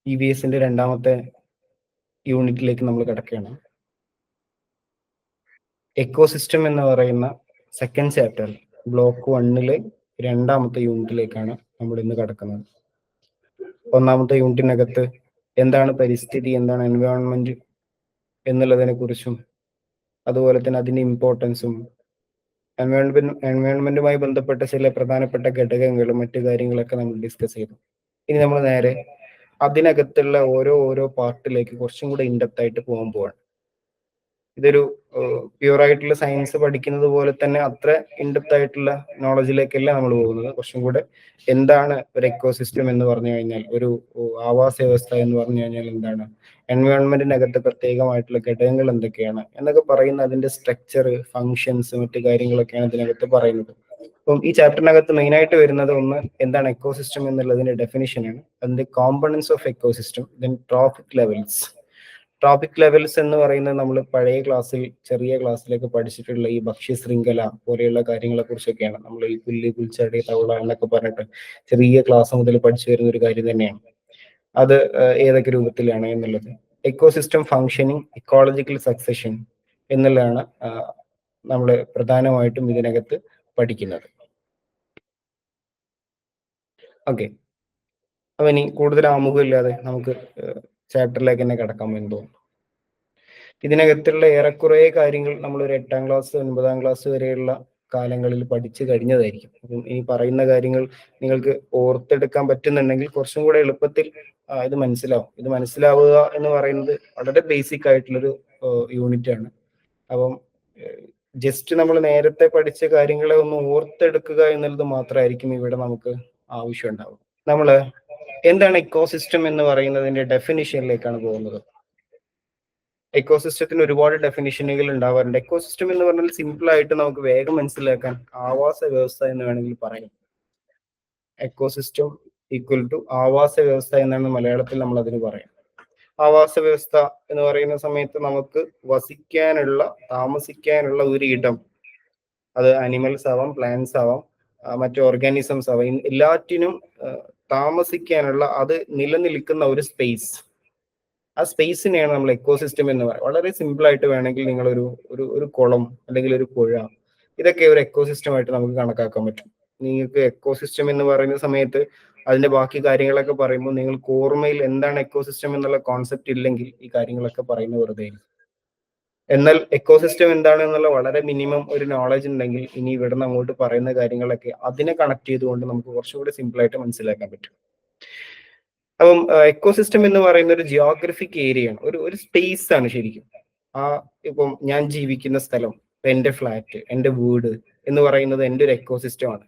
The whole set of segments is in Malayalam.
EVSന്റെ രണ്ടാമത്തെ യൂണിറ്റിലേക്ക് നമ്മൾ കിടക്കുകയാണ്. എക്കോസിസ്റ്റം എന്ന് പറയുന്ന സെക്കൻഡ് ചാപ്റ്റർ ബ്ലോക്ക് 1 രണ്ടാമത്തെ യൂണിറ്റിലേക്കാണ് നമ്മൾ ഇന്ന് കിടക്കുന്നത്. ഒന്നാമത്തെ യൂണിറ്റിനകത്ത് എന്താണ് പരിസ്ഥിതി, എന്താണ് എൻവയോൺമെന്റ് എന്നുള്ളതിനെ കുറിച്ചും അതുപോലെ തന്നെ അതിന്റെ ഇമ്പോർട്ടൻസും എൻവയോൺമെന്റുമായി ബന്ധപ്പെട്ട ചില പ്രധാനപ്പെട്ട ഘടകങ്ങളും മറ്റു കാര്യങ്ങളൊക്കെ നമ്മൾ ഡിസ്കസ് ചെയ്തു. ഇനി നമ്മൾ നേരെ അതിനകത്തുള്ള ഓരോ പാർട്ടിലേക്ക് കുറച്ചും കൂടെ ഇൻഡെപ്ത് ആയിട്ട് പോകാൻ പോവാണ്. ഇതൊരു പ്യൂറായിട്ടുള്ള സയൻസ് പഠിക്കുന്നത് പോലെ തന്നെ അത്ര ഇൻഡെപ്ത് ആയിട്ടുള്ള നോളജിലേക്കല്ല നമ്മൾ പോകുന്നത്. കുറച്ചും കൂടെ എന്താണ് ഒരു എക്കോസിസ്റ്റം എന്ന് പറഞ്ഞു കഴിഞ്ഞാൽ, ഒരു ആവാസ വ്യവസ്ഥ എന്ന് പറഞ്ഞു കഴിഞ്ഞാൽ എന്താണ്, എൻവയോൺമെന്റിനകത്ത് പ്രത്യേകമായിട്ടുള്ള ഘടകങ്ങൾ എന്തൊക്കെയാണ് എന്നൊക്കെ പറയുന്ന അതിന്റെ സ്ട്രക്ചർ, ഫങ്ഷൻസ്, മറ്റു കാര്യങ്ങളൊക്കെയാണ് ഇതിനകത്ത് പറയുന്നത്. അപ്പം ഈ ചാപ്റ്ററിനകത്ത് മെയിൻ ആയിട്ട് വരുന്നത് ഒന്ന് എന്താണ് എക്കോസിസ്റ്റം എന്നുള്ളതിന്റെ ഡെഫിനിഷനാണ്, അതിന്റെ components of ecosystem, then tropic levels. Tropic levels എന്ന് പറയുന്നത് നമ്മൾ പഴയ ക്ലാസ്സിൽ, ചെറിയ ക്ലാസ്സിലേക്ക് പഠിച്ചിട്ടുള്ള ഈ ഭക്ഷ്യ ശൃംഖല പോലെയുള്ള കാര്യങ്ങളെ കുറിച്ചൊക്കെയാണ്. നമ്മൾ ഈ പുല്ല്, പുൽച്ചെടി, തവള എന്നൊക്കെ പറഞ്ഞിട്ട് ചെറിയ ക്ലാസ് മുതൽ പഠിച്ചു വരുന്ന ഒരു കാര്യം തന്നെയാണ്. അത് ഏതൊക്കെ രൂപത്തിലാണ് എന്നുള്ളത്. എക്കോസിസ്റ്റം ഫങ്ഷനിങ്, ഇക്കോളജിക്കൽ സക്സഷൻ എന്നുള്ളതാണ് നമ്മൾ പ്രധാനമായിട്ടും ഇതിനകത്ത് പഠിക്കുന്നത്. ഓക്കെ, അപ്പൊ ഇനി കൂടുതൽ ആമുഖമില്ലാതെ നമുക്ക് ചാപ്റ്ററിലേക്ക് തന്നെ കിടക്കാൻ വേണ്ടി തോന്നുന്നു. ഇതിനകത്തുള്ള ഏറെക്കുറെ കാര്യങ്ങൾ നമ്മൾ ഒരു 8ാം ക്ലാസ് 9ാം ക്ലാസ് വരെയുള്ള കാലങ്ങളിൽ പഠിച്ചു കഴിഞ്ഞതായിരിക്കും. അപ്പം ഈ പറയുന്ന കാര്യങ്ങൾ നിങ്ങൾക്ക് ഓർത്തെടുക്കാൻ പറ്റുന്നുണ്ടെങ്കിൽ കുറച്ചും കൂടെ എളുപ്പത്തിൽ ഇത് മനസ്സിലാവും. ഇത് മനസ്സിലാവുക എന്ന് പറയുന്നത് വളരെ ബേസിക് ആയിട്ടുള്ളൊരു യൂണിറ്റ് ആണ്. അപ്പം ജസ്റ്റ് നമ്മൾ നേരത്തെ പഠിച്ച കാര്യങ്ങളെ ഒന്ന് ഓർത്തെടുക്കുക എന്നുള്ളത് മാത്രമായിരിക്കും ഇവിടെ നമുക്ക് ആവശ്യം ഉണ്ടാവും. നമ്മൾ എന്താണ് എക്കോസിസ്റ്റം എന്ന് പറയുന്നതിന്റെ ഡെഫിനിഷനിലേക്കാണ് പോകുന്നത്. എക്കോസിസ്റ്റത്തിന് ഒരുപാട് ഡെഫിനിഷനുകൾ ഉണ്ടാവാറുണ്ട്. എക്കോസിസ്റ്റം എന്ന് പറഞ്ഞാൽ സിമ്പിൾ ആയിട്ട് നമുക്ക് വേഗം മനസ്സിലാക്കാൻ ആവാസ വ്യവസ്ഥ എന്ന് വേണമെങ്കിൽ പറയാം. എക്കോസിസ്റ്റം ഈക്വൽ ടു ആവാസ വ്യവസ്ഥ എന്നാണ് മലയാളത്തിൽ നമ്മൾ അതിന് പറയാം. ആവാസ വ്യവസ്ഥ എന്ന് പറയുന്ന സമയത്ത് നമുക്ക് വസിക്കാനുള്ള, താമസിക്കാനുള്ള ഒരു ഇടം, അത് അനിമൽസ് ആവാം, പ്ലാന്റ്സ് ആവാം, മറ്റു ഓർഗാനിസംസ് ആവാം, എല്ലാറ്റിനും താമസിക്കാനുള്ള, അത് നിലനിൽക്കുന്ന ഒരു സ്പേസ്, ആ സ്പേസിനെയാണ് നമ്മൾ എക്കോസിസ്റ്റം എന്ന് പറയുന്നത്. വളരെ സിമ്പിൾ ആയിട്ട് വേണമെങ്കിൽ നിങ്ങൾ ഒരു കുളം അല്ലെങ്കിൽ ഒരു പുഴ, ഇതൊക്കെ ഒരു എക്കോസിസ്റ്റം ആയിട്ട് നമുക്ക് കണക്കാക്കാൻ പറ്റും. നിങ്ങൾക്ക് എക്കോസിസ്റ്റം എന്ന് പറയുന്ന സമയത്ത് അതിന്റെ ബാക്കി കാര്യങ്ങളൊക്കെ പറയുമ്പോൾ നിങ്ങൾക്ക് ഓർമ്മയിൽ എന്താണ് എക്കോസിസ്റ്റം എന്നുള്ള കോൺസെപ്റ്റ് ഇല്ലെങ്കിൽ ഈ കാര്യങ്ങളൊക്കെ പറയുന്നത് വെറുതെ. എന്നാൽ എക്കോസിസ്റ്റം എന്താണ് എന്നുള്ള വളരെ മിനിമം ഒരു നോളജ് ഉണ്ടെങ്കിൽ ഇനി ഇവിടുന്ന് അങ്ങോട്ട് പറയുന്ന കാര്യങ്ങളൊക്കെ അതിനെ കണക്ട് ചെയ്തുകൊണ്ട് നമുക്ക് കുറച്ചുകൂടി സിമ്പിൾ ആയിട്ട് മനസ്സിലാക്കാൻ പറ്റും. അപ്പം എക്കോസിസ്റ്റം എന്ന് പറയുന്ന ഒരു ജിയോഗ്രഫിക് ഏരിയയാണ്, ഒരു സ്പേസ് ആണ് ശരിക്കും. ഇപ്പം ഞാൻ ജീവിക്കുന്ന സ്ഥലം, എന്റെ ഫ്ലാറ്റ്, എന്റെ വീട് എന്ന് പറയുന്നത് എൻ്റെ ഒരു എക്കോസിസ്റ്റം ആണ്.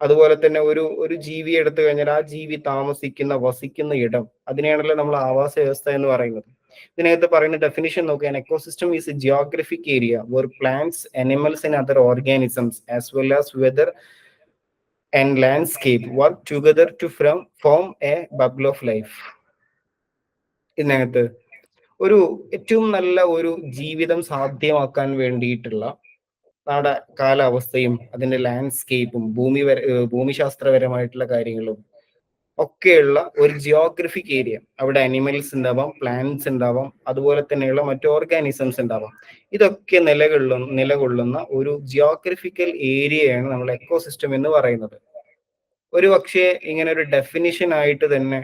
അതുപോലെ തന്നെ ഒരു ജീവിയെ എടുത്തു കഴിഞ്ഞാൽ ആ ജീവി താമസിക്കുന്ന, വസിക്കുന്ന ഇടം, അതിനെയാണല്ലോ നമ്മൾ ആവാസ വ്യവസ്ഥ എന്ന് പറയുന്നത്. ഇതിനകത്ത് പറയുന്ന ഡെഫിനിഷൻ നോക്കിയാൽ ecosystem is a geographic area where plants, animals and other organisms as well as weather and landscape work together to form a bubble of life. ഇതിനകത്ത് ഏറ്റവും നല്ല ഒരു ജീവിതം സാധ്യമാക്കാൻ വേണ്ടിയിട്ടുള്ള കാലാവസ്ഥയും അതിന്റെ ലാൻഡ്സ്കേപ്പും ഭൂമിശാസ്ത്രപരമായിട്ടുള്ള കാര്യങ്ങളും ഒക്കെയുള്ള ഒരു ജിയോഗ്രഫിക് ഏരിയ. അവിടെ അനിമൽസ് ഉണ്ടാവാം, പ്ലാന്റ്സ് ഉണ്ടാവാം, അതുപോലെ തന്നെയുള്ള മറ്റു ഓർഗാനിസംസ് ഉണ്ടാവാം. ഇതൊക്കെ നിലകൊള്ളുന്ന ഒരു ജിയോഗ്രഫിക്കൽ ഏരിയയാണ് നമ്മൾ എക്കോസിസ്റ്റം എന്ന് പറയുന്നത്. ഒരു പക്ഷേ ഇങ്ങനെ ഒരു ഡെഫിനിഷൻ ആയിട്ട് തന്നെ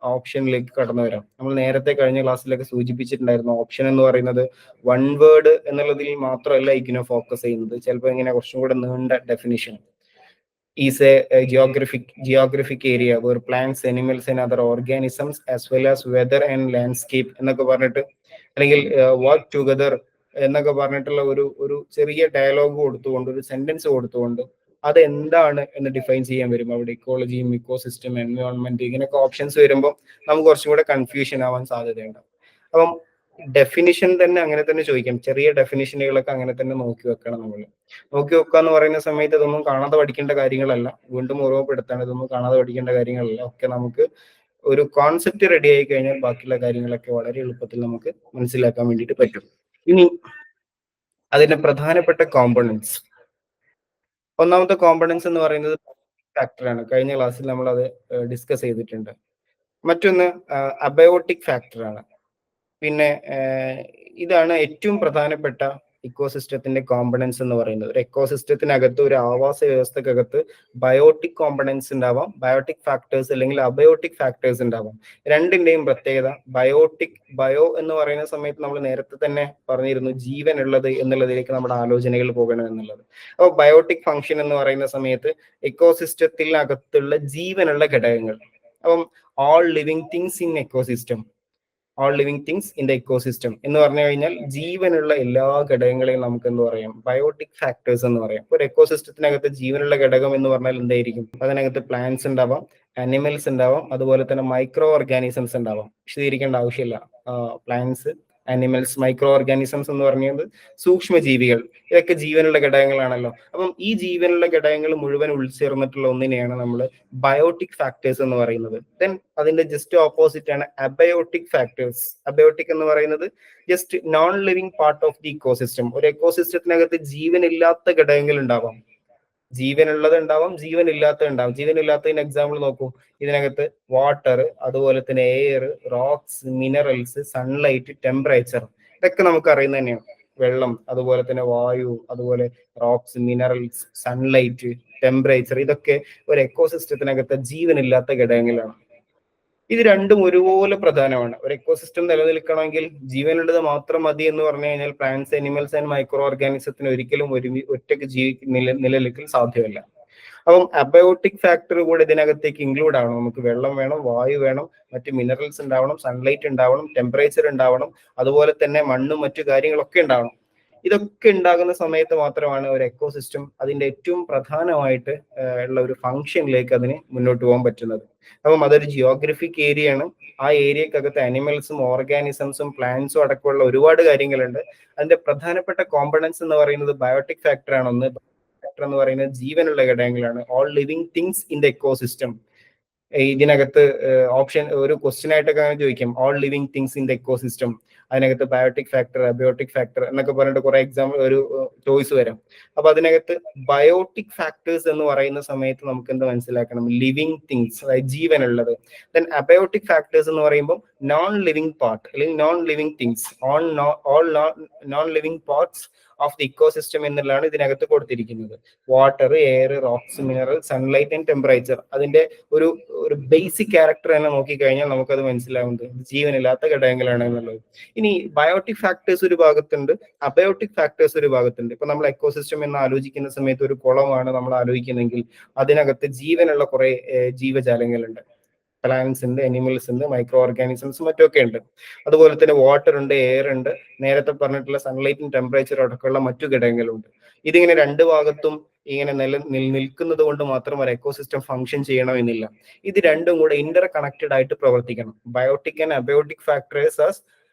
ഓപ്ഷനിലേക്ക് കടന്നു വരാം. നമ്മൾ നേരത്തെ കഴിഞ്ഞ ക്ലാസ്സിലൊക്കെ സൂചിപ്പിച്ചിട്ടുണ്ടായിരുന്നു, ഓപ്ഷൻ എന്ന് പറയുന്നത് വൺ വേർഡ് എന്നുള്ളതിൽ മാത്രമല്ല ഇഗ്നോ ഫോക്കസ് ചെയ്യുന്നത്. ചിലപ്പോൾ ഇങ്ങനെ കുറച്ചും കൂടെ നീണ്ട definition is a geographic area where plants, animals and other organisms as well as weather and landscape എന്നൊക്കെ പറഞ്ഞിട്ട്, അല്ലെങ്കിൽ വർക്ക് ടുഗദർ എന്നൊക്കെ പറഞ്ഞിട്ടുള്ള ഒരു ചെറിയ ഡയലോഗ് കൊടുത്തുകൊണ്ട്, ഒരു സെന്റൻസ് കൊടുത്തുകൊണ്ട് അത് എന്താണ് എന്ന് ഡിഫൈൻ ചെയ്യാൻ വരും. അവിടെ ഇക്കോളജിയും, ഇക്കോസിസ്റ്റം, എൻവയോൺമെന്റ്, ഇങ്ങനെയൊക്കെ ഓപ്ഷൻസ് വരുമ്പോൾ നമുക്ക് കുറച്ചും കൂടെ കൺഫ്യൂഷൻ ആവാൻ സാധ്യതയുണ്ട്. അപ്പം ഡെഫിനിഷൻ തന്നെ അങ്ങനെ തന്നെ ചോദിക്കാം. ചെറിയ ഡെഫിനിഷനുകളൊക്കെ അങ്ങനെ തന്നെ നോക്കി വെക്കണം. നമ്മൾ നോക്കി വെക്കുക എന്ന് പറയുന്ന സമയത്ത് ഇതൊന്നും കാണാതെ പഠിക്കേണ്ട കാര്യങ്ങളല്ല, വീണ്ടും ഓർമ്മപ്പെടുത്താണ്, ഇതൊന്നും കാണാതെ പഠിക്കേണ്ട കാര്യങ്ങളല്ല. ഒക്കെ നമുക്ക് ഒരു കോൺസെപ്റ്റ് റെഡി ആയി കഴിഞ്ഞാൽ ബാക്കിയുള്ള കാര്യങ്ങളൊക്കെ വളരെ എളുപ്പത്തിൽ നമുക്ക് മനസ്സിലാക്കാൻ വേണ്ടിയിട്ട് പറ്റും. ഇനി അതിന്റെ പ്രധാനപ്പെട്ട കോമ്പണൻസ്, ഒന്നാമത്തെ കോമ്പണൻസ് എന്ന് പറയുന്നത് ഫാക്ടറാണ്. കഴിഞ്ഞ ക്ലാസ്സിൽ നമ്മൾ അത് ഡിസ്കസ് ചെയ്തിട്ടുണ്ട്. മറ്റൊന്ന് അബയോട്ടിക് ഫാക്ടറാണ്. പിന്നെ ഇതാണ് ഏറ്റവും പ്രധാനപ്പെട്ട ഇക്കോസിസ്റ്റത്തിന്റെ കോമ്പണൻസ് എന്ന് പറയുന്നത്. ഒരു എക്കോസിസ്റ്റത്തിനകത്ത്, ഒരു ആവാസ വ്യവസ്ഥക്കകത്ത് ബയോട്ടിക് കോമ്പണൻസ് ഉണ്ടാവാം, ബയോട്ടിക് ഫാക്ടേഴ്സ് അല്ലെങ്കിൽ അബയോട്ടിക് ഫാക്ടേഴ്സ് ഉണ്ടാവാം. രണ്ടിന്റെയും പ്രത്യേകത, ബയോ എന്ന് പറയുന്ന സമയത്ത് നമ്മൾ നേരത്തെ തന്നെ പറഞ്ഞിരുന്നു ജീവൻ ഉള്ളത് എന്നുള്ളതിലേക്ക് നമ്മുടെ ആലോചനകൾ പോകണം എന്നുള്ളത്. അപ്പോൾ ബയോട്ടിക് ഫംഗ്ഷൻ എന്ന് പറയുന്ന സമയത്ത് എക്കോസിസ്റ്റത്തിനകത്തുള്ള ജീവനുള്ള ഘടകങ്ങൾ. അപ്പം all living things in ecosystem, all living things in the ecosystem എന്ന് പറഞ്ഞു കഴിഞ്ഞാൽ ജീവനുള്ള എല്ലാ ഘടകങ്ങളെയും നമുക്ക് എന്ത് പറയാം, ബയോട്ടിക് ഫാക്ടേഴ്സ് എന്ന് പറയാം. ഒരു എക്കോസിസ്റ്റത്തിനകത്ത് ജീവനുള്ള ഘടകം എന്ന് പറഞ്ഞാൽ എന്തായിരിക്കും? അതിനകത്ത് പ്ലാന്റ്സ് ഉണ്ടാവാം, അനിമൽസ് ഉണ്ടാവാം, അതുപോലെ തന്നെ മൈക്രോ ഓർഗാനിസംസ് ഉണ്ടാവാം. വിശദീകരിക്കേണ്ട ആവശ്യമില്ല. പ്ലാന്റ്സ്, അനിമൽസ്, മൈക്രോ ഓർഗാനിസംസ് എന്ന് പറയുന്നത് സൂക്ഷ്മജീവികൾ, ഇതൊക്കെ ജീവനുള്ള ഘടകങ്ങളാണല്ലോ. അപ്പം ഈ ജീവനുള്ള ഘടകങ്ങൾ മുഴുവൻ ഉൾച്ചേർന്നിട്ടുള്ള ഒന്നിനെയാണ് നമ്മൾ ബയോട്ടിക് ഫാക്ടേഴ്സ് എന്ന് പറയുന്നത്. ദെൻ അതിന്റെ ജസ്റ്റ് ഓപ്പോസിറ്റ് ആണ് അബയോട്ടിക് ഫാക്ടേഴ്സ്. അബയോട്ടിക് എന്ന് പറയുന്നത് just non living part of the ecosystem. ഒരു എക്കോസിസ്റ്റത്തിനകത്ത് ജീവനില്ലാത്ത ഘടകങ്ങൾ ഉണ്ടാവാം, ജീവനുള്ളത് ഉണ്ടാവാം, ജീവനില്ലാത്തത് ഉണ്ടാവും. ജീവനില്ലാത്തതിന് എക്സാമ്പിൾ നോക്കൂ. ഇതിനകത്ത് വാട്ടർ, അതുപോലെ തന്നെ air, rocks, minerals, sunlight, temperature, ഇതൊക്കെ നമുക്ക് അറിയുന്നത് തന്നെയാണ്. വെള്ളം, അതുപോലെ തന്നെ വായു, അതുപോലെ റോക്സ്, മിനറൽസ്, സൺലൈറ്റ്, ടെമ്പറേച്ചർ, ഇതൊക്കെ ഒരു എക്കോസിസ്റ്റത്തിനകത്ത് ജീവനില്ലാത്ത ഘടകങ്ങളാണ്. ഇത് രണ്ടും ഒരുപോലെ പ്രധാനമാണ്. ഒരു എക്കോസിസ്റ്റം നിലനിൽക്കണമെങ്കിൽ ജീവനുള്ളത് മാത്രം മതി എന്ന് പറഞ്ഞു കഴിഞ്ഞാൽ പ്ലാന്റ്സ്, അനിമൽസ് ആൻഡ് മൈക്രോ ഓർഗാനിസത്തിന് ഒരിക്കലും ഒറ്റയ്ക്ക് നിലനിൽക്കൽ സാധ്യമല്ല. അപ്പം അബയോട്ടിക് ഫാക്ടർ കൂടെ ഇതിനകത്തേക്ക് ഇൻക്ലൂഡ് ആവണം. നമുക്ക് വെള്ളം വേണം, വായു വേണം, മറ്റ് മിനറൽസ് ഉണ്ടാവണം, സൺലൈറ്റ് ഉണ്ടാവണം, ടെമ്പറേച്ചർ ഉണ്ടാവണം, അതുപോലെ തന്നെ മണ്ണും മറ്റു കാര്യങ്ങളൊക്കെ ഉണ്ടാവണം. ഇതൊക്കെ ഉണ്ടാകുന്ന സമയത്ത് മാത്രമാണ് ഒരു എക്കോസിസ്റ്റം അതിന്റെ ഏറ്റവും പ്രധാനമായിട്ട് ഉള്ള ഒരു ഫംഗ്ഷനിലേക്ക് അതിന് മുന്നോട്ട് പോകാൻ പറ്റുന്നത്. അപ്പം അതൊരു ജിയോഗ്രഫിക് ഏരിയ ആണ്. ആ ഏരിയക്കകത്ത് അനിമൽസും ഓർഗാനിസംസും പ്ലാന്റ്സും അടക്കമുള്ള ഒരുപാട് കാര്യങ്ങളുണ്ട്. അതിന്റെ പ്രധാനപ്പെട്ട കോമ്പണൻസ് എന്ന് പറയുന്നത് ബയോട്ടിക് ഫാക്ടർ ആണ്. ഒന്ന് ഫാക്ടർ എന്ന് പറയുന്നത് ജീവനുള്ള ഘടകങ്ങളാണ്. All living things in the ecosystem. ഇതിനകത്ത് ഓപ്ഷൻ ഒരു ക്വസ്റ്റ്യൻ ആയിട്ടൊക്കെ അങ്ങനെ ചോദിക്കും, all living things in the ecosystem. അതിനകത്ത് ബയോട്ടിക് ഫാക്ടർ, അബയോട്ടിക് ഫാക്ടർ എന്നൊക്കെ പറഞ്ഞിട്ട് കുറെ എക്സാമ്പിൾ, ഒരു ചോയ്സ് വരാം. അപ്പൊ അതിനകത്ത് ബയോട്ടിക് ഫാക്ടേഴ്സ് എന്ന് പറയുന്ന സമയത്ത് നമുക്ക് എന്ത് മനസ്സിലാക്കണം? ലിവിങ് തിങ്സ്, അതായത് ജീവനുള്ളത്. ദെൻ അബയോട്ടിക് ഫാക്ടേഴ്സ് എന്ന് പറയുമ്പോൾ നോൺ ലിവിങ് പാർട്ട് അല്ലെങ്കിൽ non living things, all non living parts of the ecosystem എന്നുള്ളതാണ് ഇതിനകത്ത് കൊടുത്തിരിക്കുന്നത്. Water, air, rocks, mineral, sunlight and temperature. അതിന്റെ ഒരു ബേസിക് ക്യാരക്ടർ തന്നെ നോക്കിക്കഴിഞ്ഞാൽ നമുക്കത് മനസ്സിലാവുന്നത് ജീവനില്ലാത്ത ഘടകങ്ങളാണ് എന്നുള്ളത്. ഇനി ബയോട്ടിക് ഫാക്ടേഴ്സ് ഒരു ഭാഗത്തുണ്ട്, അബയോട്ടിക് ഫാക്ടേഴ്സ് ഒരു ഭാഗത്തുണ്ട്. ഇപ്പൊ നമ്മൾ എക്കോസിസ്റ്റം എന്ന് ആലോചിക്കുന്ന സമയത്ത് ഒരു കുളമാണ് നമ്മൾ ആലോചിക്കുന്നതെങ്കിൽ അതിനകത്ത് ജീവനുള്ള കുറെ ജീവജാലങ്ങളുണ്ട്. പ്ലാന്റ്സ് ഉണ്ട്, അനിമൽസ് ഉണ്ട്, മൈക്രോ ഓർഗാനിസംസ് മറ്റൊക്കെ ഉണ്ട്. അതുപോലെ തന്നെ വാട്ടർ ഉണ്ട്, എയർ ഉണ്ട്, നേരത്തെ പറഞ്ഞിട്ടുള്ള സൺലൈറ്റും ടെമ്പറേച്ചറും അടക്കമുള്ള മറ്റു ഘടകങ്ങളുണ്ട്. ഇതിങ്ങനെ രണ്ട് ഭാഗത്തും ഇങ്ങനെ നിൽക്കുന്നത് കൊണ്ട് മാത്രം ഒരു എക്കോസിസ്റ്റം ഫംഗ്ഷൻ ചെയ്യണമെന്നില്ല. ഇത് രണ്ടും കൂടെ ഇന്റർ കണക്റ്റഡ് ആയിട്ട് പ്രവർത്തിക്കണം. Biotic and abiotic factors are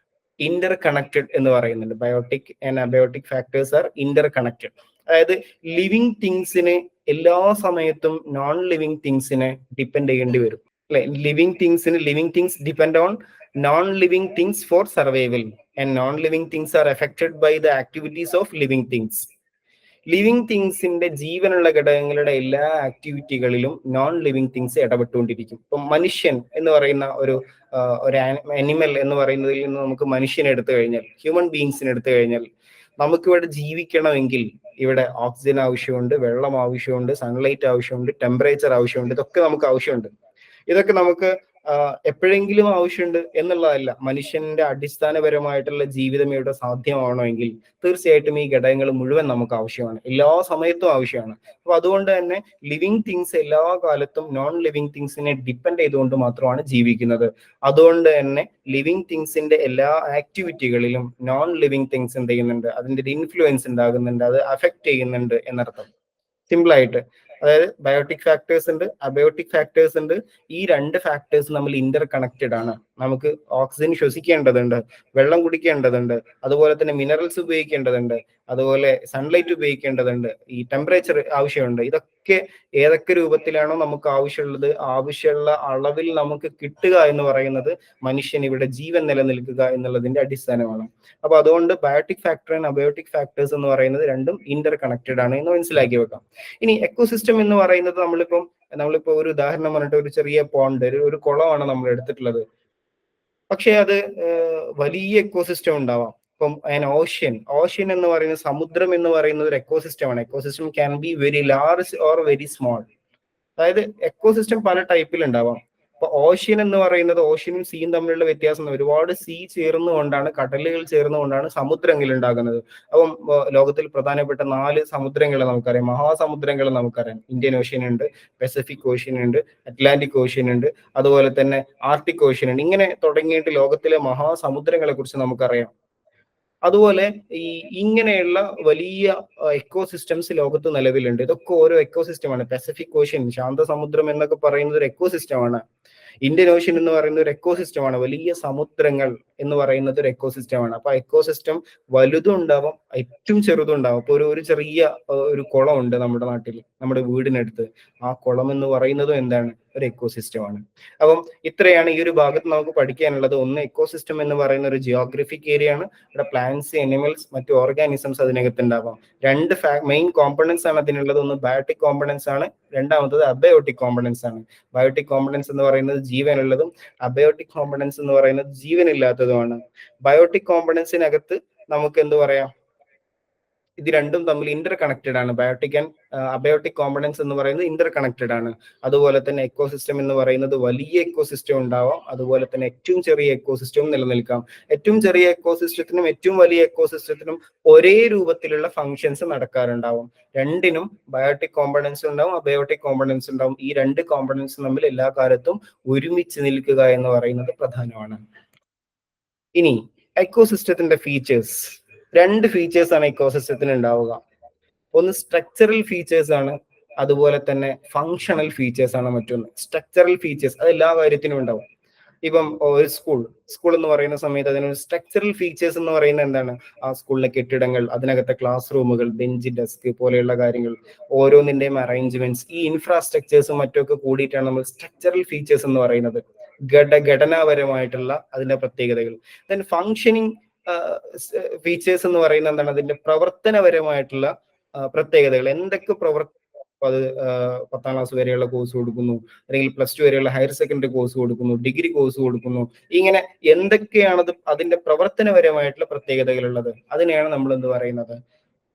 interconnected എന്ന് പറയുന്നുണ്ട്. Biotic and abiotic factors are interconnected. അതായത് ലിവിങ് തിങ്സിന് എല്ലാ സമയത്തും നോൺ ലിവിങ് തിങ്സിനെ ഡിപ്പെൻഡ് ചെയ്യേണ്ടി വരും, അല്ലെ? Living things depend on non living things for survival, and non living things are affected by the activities of living things. Living തിങ്സിന്റെ ജീവനുള്ള ഘടകങ്ങളുടെ എല്ലാ ആക്ടിവിറ്റികളിലും നോൺ ലിവിങ് തിങ്സ് ഇടപെട്ടുകൊണ്ടിരിക്കും. ഇപ്പം മനുഷ്യൻ എന്ന് പറയുന്ന ഒരു അനിമൽ എന്ന് പറയുന്നതിൽ നിന്ന് നമുക്ക് മനുഷ്യനെ എടുത്തു കഴിഞ്ഞാൽ, ഹ്യൂമൻ ബീങ്സിനെ എടുത്തു കഴിഞ്ഞാൽ, നമുക്കിവിടെ ജീവിക്കണമെങ്കിൽ ഇവിടെ ഓക്സിജൻ ആവശ്യമുണ്ട്, വെള്ളം ആവശ്യമുണ്ട്, സൺലൈറ്റ് ആവശ്യമുണ്ട്, ടെമ്പറേച്ചർ ആവശ്യമുണ്ട്. ഇതൊക്കെ നമുക്ക് ആവശ്യമുണ്ട്. ഇതൊക്കെ നമുക്ക് എപ്പോഴെങ്കിലും ആവശ്യമുണ്ട് എന്നുള്ളതല്ല. മനുഷ്യന്റെ അടിസ്ഥാനപരമായിട്ടുള്ള ജീവിതം ഇവിടെ സാധ്യമാവണമെങ്കിൽ തീർച്ചയായിട്ടും ഈ ഘടകങ്ങൾ മുഴുവൻ നമുക്ക് ആവശ്യമാണ്, എല്ലാ സമയത്തും ആവശ്യമാണ്. അപ്പൊ അതുകൊണ്ട് തന്നെ ലിവിങ് തിങ്സ് എല്ലാ കാലത്തും നോൺ ലിവിങ് തിങ്സിനെ ഡിപ്പെൻഡ് ചെയ്തുകൊണ്ട് മാത്രമാണ് ജീവിക്കുന്നത്. അതുകൊണ്ട് തന്നെ ലിവിങ് തിങ്സിന്റെ എല്ലാ ആക്ടിവിറ്റികളിലും നോൺ ലിവിങ് തിങ്സ് എന്ത് ചെയ്യുന്നുണ്ട്? അതിന്റെ ഒരു ഇൻഫ്ലുവൻസ് ഉണ്ടാകുന്നുണ്ട്, അത് അഫക്ട് ചെയ്യുന്നുണ്ട് എന്നർത്ഥം. സിമ്പിൾ ആയിട്ട്, അതായത് ബയോട്ടിക് ഫാക്ടേഴ്സ് ഉണ്ട്, അബയോട്ടിക് ഫാക്ടേഴ്സ് ഉണ്ട്. ഈ രണ്ട് ഫാക്ടേഴ്സ് നമ്മൾ ഇന്റർ കണക്റ്റഡ് ആണ്. നമുക്ക് ഓക്സിജൻ ശ്വസിക്കേണ്ടതുണ്ട്, വെള്ളം കുടിക്കേണ്ടതുണ്ട്, അതുപോലെ തന്നെ മിനറൽസ് ഉപയോഗിക്കേണ്ടതുണ്ട്, അതുപോലെ സൺലൈറ്റ് ഉപയോഗിക്കേണ്ടതുണ്ട്, ഈ ടെമ്പറേച്ചർ ആവശ്യമുണ്ട്. ഇതൊക്കെ ഏതൊക്കെ രൂപത്തിലാണോ നമുക്ക് ആവശ്യമുള്ളത്, ആവശ്യമുള്ള അളവിൽ നമുക്ക് കിട്ടുക എന്ന് പറയുന്നത് മനുഷ്യൻ ഇവിടെ ജീവൻ നിലനിൽക്കുക എന്നുള്ളതിന്റെ അടിസ്ഥാനമാണ്. അപ്പൊ അതുകൊണ്ട് biotic factor and abiotic factors എന്ന് പറയുന്നത് രണ്ടും ഇന്റർ കണക്റ്റഡ് ആണ് എന്ന് മനസ്സിലാക്കി വെക്കാം. ഇനി എക്കോസിസ്റ്റം എന്ന് പറയുന്നത് നമ്മളിപ്പം നമ്മളിപ്പോ ഒരു ഉദാഹരണം പറഞ്ഞിട്ട് ഒരു ചെറിയ പോണ്ട്, ഒരു കുളമാണ് നമ്മൾ എടുത്തിട്ടുള്ളത്. പക്ഷെ അത് വലിയ എക്കോസിസ്റ്റം ഉണ്ടാവാം. ഇപ്പം ഓഷ്യൻ എന്ന് പറയുന്നത്, സമുദ്രം എന്ന് പറയുന്നത് ഒരു എക്കോസിസ്റ്റം ആണ്. Ecosystem can be very large or very small. അതായത് എക്കോസിസ്റ്റം പല ടൈപ്പിൽ ഉണ്ടാവാം. അപ്പൊ ഓഷ്യൻ എന്ന് പറയുന്നത്, ഓഷ്യനും സീയും തമ്മിലുള്ള വ്യത്യാസം ഒരുപാട് സീ ചേർന്നുകൊണ്ടാണ്, കടലുകൾ ചേർന്നുകൊണ്ടാണ് സമുദ്രങ്ങൾ ഉണ്ടാകുന്നത്. അപ്പം ലോകത്തിൽ പ്രധാനപ്പെട്ട 4 സമുദ്രങ്ങൾ നമുക്കറിയാം, മഹാസമുദ്രങ്ങൾ നമുക്കറിയാം. ഇന്ത്യൻ ഓഷ്യൻ ഉണ്ട്, പസഫിക് ഓഷ്യൻ ഉണ്ട്, അറ്റ്ലാന്റിക് ഓഷ്യൻ ഉണ്ട്, അതുപോലെ തന്നെ ആർട്ടിക് ഓഷ്യൻ ഉണ്ട്. ഇങ്ങനെ തുടങ്ങിയിട്ട് ലോകത്തിലെ മഹാസമുദ്രങ്ങളെ കുറിച്ച് നമുക്കറിയാം. അതുപോലെ ഇങ്ങനെയുള്ള വലിയ എക്കോസിസ്റ്റംസ് ലോകത്ത് നിലവിലുണ്ട്. ഇതൊക്കെ ഓരോ എക്കോസിസ്റ്റമാണ്. പസഫിക് ഓഷ്യൻ, ശാന്തസമുദ്രം എന്നൊക്കെ പറയുന്നത് ഒരു എക്കോസിസ്റ്റമാണ്. ഇന്ത്യൻ ഓഷ്യൻ എന്ന് പറയുന്ന ഒരു എക്കോസിസ്റ്റമാണ്. വലിയ സമുദ്രങ്ങൾ എന്ന് പറയുന്നത് ഒരു എക്കോസിസ്റ്റമാണ്. അപ്പൊ എക്കോസിസ്റ്റം വലുതും ഉണ്ടാവും, ഏറ്റവും ചെറുതും ഉണ്ടാവും. അപ്പൊ ഒരു ചെറിയ ഒരു കുളം ഉണ്ട് നമ്മുടെ നാട്ടിൽ, നമ്മുടെ വീടിനടുത്ത്. ആ കുളം എന്ന് പറയുന്നതും എന്താണ്? ഒരു എക്കോസിസ്റ്റമാണ്. അപ്പം ഇത്രയാണ് ഈ ഒരു ഭാഗത്ത് നമുക്ക് പഠിക്കാനുള്ളത്. ഒന്ന്, എക്കോസിസ്റ്റം എന്ന് പറയുന്ന ഒരു ജിയോഗ്രഫിക് ഏരിയ ആണ്. ഇവിടെ പ്ലാന്റ്സ്, അനിമൽസ്, മറ്റു ഓർഗാനിസംസ് അതിനകത്ത് ഉണ്ടാവാം. 2 മെയിൻ കോമ്പണൻസ് ആണ് അതിനുള്ളത്. ഒന്ന് ബയോട്ടിക് കോമ്പണൻസ് ആണ്, രണ്ടാമത്തത് അബയോട്ടിക് കോമ്പണൻസ് ആണ്. ബയോട്ടിക് കോമ്പണൻസ് എന്ന് പറയുന്നത് ജീവനുള്ളതും, അബയോട്ടിക് കോമ്പണൻസ് എന്ന് പറയുന്നത് ജീവനില്ലാത്തതുമാണ്. ബയോട്ടിക് കോമ്പണൻസിനകത്ത് നമുക്ക് എന്ത് പറയാം? ഇത് രണ്ടും തമ്മിൽ ഇന്റർ കണക്റ്റഡ് ആണ്. ബയോട്ടിക് ആൻഡ് അബയോട്ടിക് കോമ്പണൻസ് എന്ന് പറയുന്നത് ഇന്റർ കണക്റ്റഡ് ആണ്. അതുപോലെ തന്നെ എക്കോസിസ്റ്റം എന്ന് പറയുന്നത് വലിയ എക്കോസിസ്റ്റം ഉണ്ടാവാം, അതുപോലെ തന്നെ ഏറ്റവും ചെറിയ എക്കോസിസ്റ്റവും നിലനിൽക്കാം. ഏറ്റവും ചെറിയ എക്കോസിസ്റ്റത്തിനും ഏറ്റവും വലിയ എക്കോസിസ്റ്റത്തിനും ഒരേ രൂപത്തിലുള്ള ഫങ്ഷൻസ് നടക്കാറുണ്ടാവും. രണ്ടിനും ബയോട്ടിക് കോമ്പണൻസ് ഉണ്ടാവും, അബയോട്ടിക് കോമ്പണൻസ് ഉണ്ടാവും. ഈ 2 കോമ്പണൻസ് തമ്മിൽ എല്ലാ കാലത്തും ഒരുമിച്ച് നിൽക്കുക എന്ന് പറയുന്നത് പ്രധാനമാണ്. ഇനി എക്കോസിസ്റ്റത്തിന്റെ ഫീച്ചേഴ്സ്. 2 ഫീച്ചേഴ്സ് ആണ് എക്കോസിസ്റ്റത്തിന് ഉണ്ടാവുക. ഒന്ന് സ്ട്രക്ചറൽ ഫീച്ചേഴ്സ് ആണ്, അതുപോലെ തന്നെ ഫങ്ഷണൽ ഫീച്ചേഴ്സ് ആണ് മറ്റൊന്ന്. സ്ട്രക്ചറൽ ഫീച്ചേഴ്സ് അത് എല്ലാ കാര്യത്തിനും ഉണ്ടാവും. ഇപ്പം ഒരു സ്കൂൾ എന്ന് പറയുന്ന സമയത്ത് അതിനൊരു സ്ട്രക്ചറൽ ഫീച്ചേഴ്സ് എന്ന് പറയുന്നത് എന്താണ്? ആ സ്കൂളിലെ കെട്ടിടങ്ങൾ, അതിനകത്തെ ക്ലാസ് റൂമുകൾ, ബെഞ്ച്, ഡെസ്ക് പോലെയുള്ള കാര്യങ്ങൾ, ഓരോന്നിന്റെയും അറേഞ്ച്മെന്റ്സ്, ഈ ഇൻഫ്രാസ്ട്രക്ചേഴ്സും മറ്റൊക്കെ കൂടിയിട്ടാണ് നമ്മൾ സ്ട്രക്ചറൽ ഫീച്ചേഴ്സ് എന്ന് പറയുന്നത്. ഘടനാപരമായിട്ടുള്ള അതിന്റെ പ്രത്യേകതകൾ. ദെൻ ഫങ്ഷനിങ് ഫീച്ചേഴ്സ് എന്ന് പറയുന്നത് എന്താണ്? അതിന്റെ പ്രവർത്തനപരമായിട്ടുള്ള പ്രത്യേകതകൾ. എന്തൊക്കെ അത് 10ാം ക്ലാസ് വരെയുള്ള കോഴ്സ് കൊടുക്കുന്നു, അല്ലെങ്കിൽ +2 വരെയുള്ള ഹയർ സെക്കൻഡറി കോഴ്സ് കൊടുക്കുന്നു, ഡിഗ്രി കോഴ്സ് കൊടുക്കുന്നു. ഇങ്ങനെ എന്തൊക്കെയാണ് അതിന്റെ പ്രവർത്തനപരമായിട്ടുള്ള പ്രത്യേകതകൾ ഉള്ളത്? അതിനെയാണ് നമ്മൾ എന്ത് പറയുന്നത്?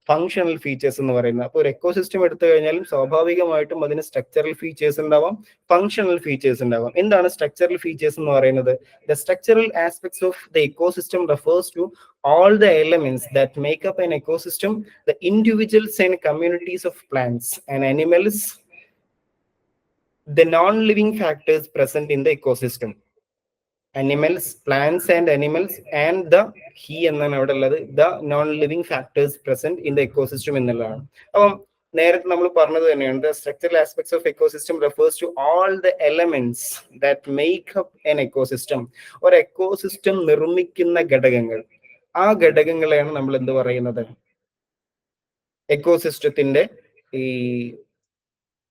ഫങ്ഷണൽ ഫീച്ചേഴ്സ് എന്ന് പറയുന്നത്. അപ്പോൾ ഒരു എക്കോസിസ്റ്റം എടുത്തു കഴിഞ്ഞാലും സ്വാഭാവികമായിട്ടും അതിന് സ്ട്രക്ചറൽ ഫീച്ചേഴ്സ് ഉണ്ടാവാം, ഫങ്ഷണൽ ഫീച്ചേഴ്സ് ഉണ്ടാവാം. എന്താണ് സ്ട്രക്ചറൽ ഫീച്ചേഴ്സ് എന്ന് പറയുന്നത്? The structural aspects of the ecosystem refers to all the elements that make up an ecosystem, the individuals and communities of plants and animals, the non-living factors present in the ecosystem. Animals, plants and animals, and the എന്നാണ് അവിടെ ഉള്ളത്, the non-living factors present in the ecosystem എന്നുള്ളതാണ്. അപ്പം നേരത്തെ നമ്മൾ പറഞ്ഞത് തന്നെയാണ്, the structural aspects of ecosystem refers to all the elements that make up an ecosystem. ഒരു എക്കോസിസ്റ്റം നിർമ്മിക്കുന്ന ഘടകങ്ങൾ, ആ ഘടകങ്ങളെയാണ് നമ്മൾ എന്ത് പറയുന്നത്? എക്കോസിസ്റ്റത്തിന്റെ ഈ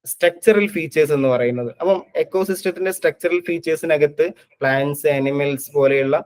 സ്ട്രക്ചറൽ ഫീച്ചേഴ്സ് എന്ന് പറയുന്നത്. അപ്പം എക്കോസിസ്റ്റത്തിന്റെ സ്ട്രക്ചറൽ ഫീച്ചേഴ്സിനകത്ത് പ്ലാന്റ്സ്, അനിമൽസ് പോലെയുള്ള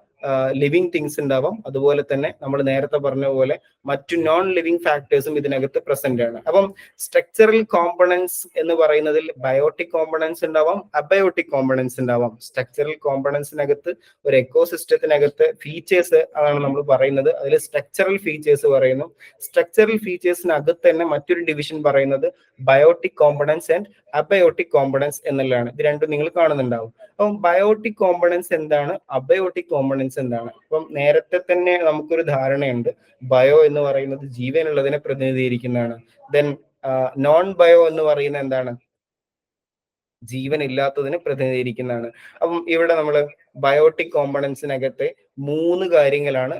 ലിവിങ് തിങ്സ് ഉണ്ടാവാം. അതുപോലെ തന്നെ നമ്മൾ നേരത്തെ പറഞ്ഞ പോലെ മറ്റു നോൺ ലിവിങ് ഫാക്ടേഴ്സും ഇതിനകത്ത് പ്രസന്റ് ആണ്. അപ്പം സ്ട്രക്ചറൽ കോമ്പണൻസ് എന്ന് പറയുന്നതിൽ ബയോട്ടിക് കോമ്പണൻസ് ഉണ്ടാവാം, അബയോട്ടിക് കോമ്പണൻസ് ഉണ്ടാവാം. സ്ട്രക്ചറൽ കോമ്പണൻസിനകത്ത് ഒരു എക്കോസിസ്റ്റത്തിനകത്ത് ഫീച്ചേഴ്സ് ആണ് നമ്മൾ പറയുന്നത്. അതിൽ സ്ട്രക്ചറൽ ഫീച്ചേഴ്സ് പറയുന്നു. സ്ട്രക്ചറൽ ഫീച്ചേഴ്സിനകത്ത് തന്നെ മറ്റൊരു ഡിവിഷൻ പറയുന്നത് biotic components and abiotic components എന്നുള്ളതാണ്. ഇത് രണ്ടും നിങ്ങൾ കാണുന്നുണ്ടാവും. അപ്പം ബയോട്ടിക് കോമ്പണൻസ് എന്താണ്, അബയോട്ടിക് കോമ്പണൻസ് എന്താണ്? അപ്പം നേരത്തെ തന്നെ നമുക്കൊരു ധാരണയുണ്ട്, ബയോ എന്ന് പറയുന്നത് ജീവനുള്ളതിനെ പ്രതിനിധീകരിക്കുന്നതാണ്. ദെൻ നോൺ ബയോ എന്ന് പറയുന്നത് എന്താണ്? ജീവൻ ഇല്ലാത്തതിനെ പ്രതിനിധീകരിക്കുന്നതാണ്. അപ്പം ഇവിടെ നമ്മൾ ബയോട്ടിക് കോമ്പണൻസിനകത്തെ 3 കാര്യങ്ങളാണ്,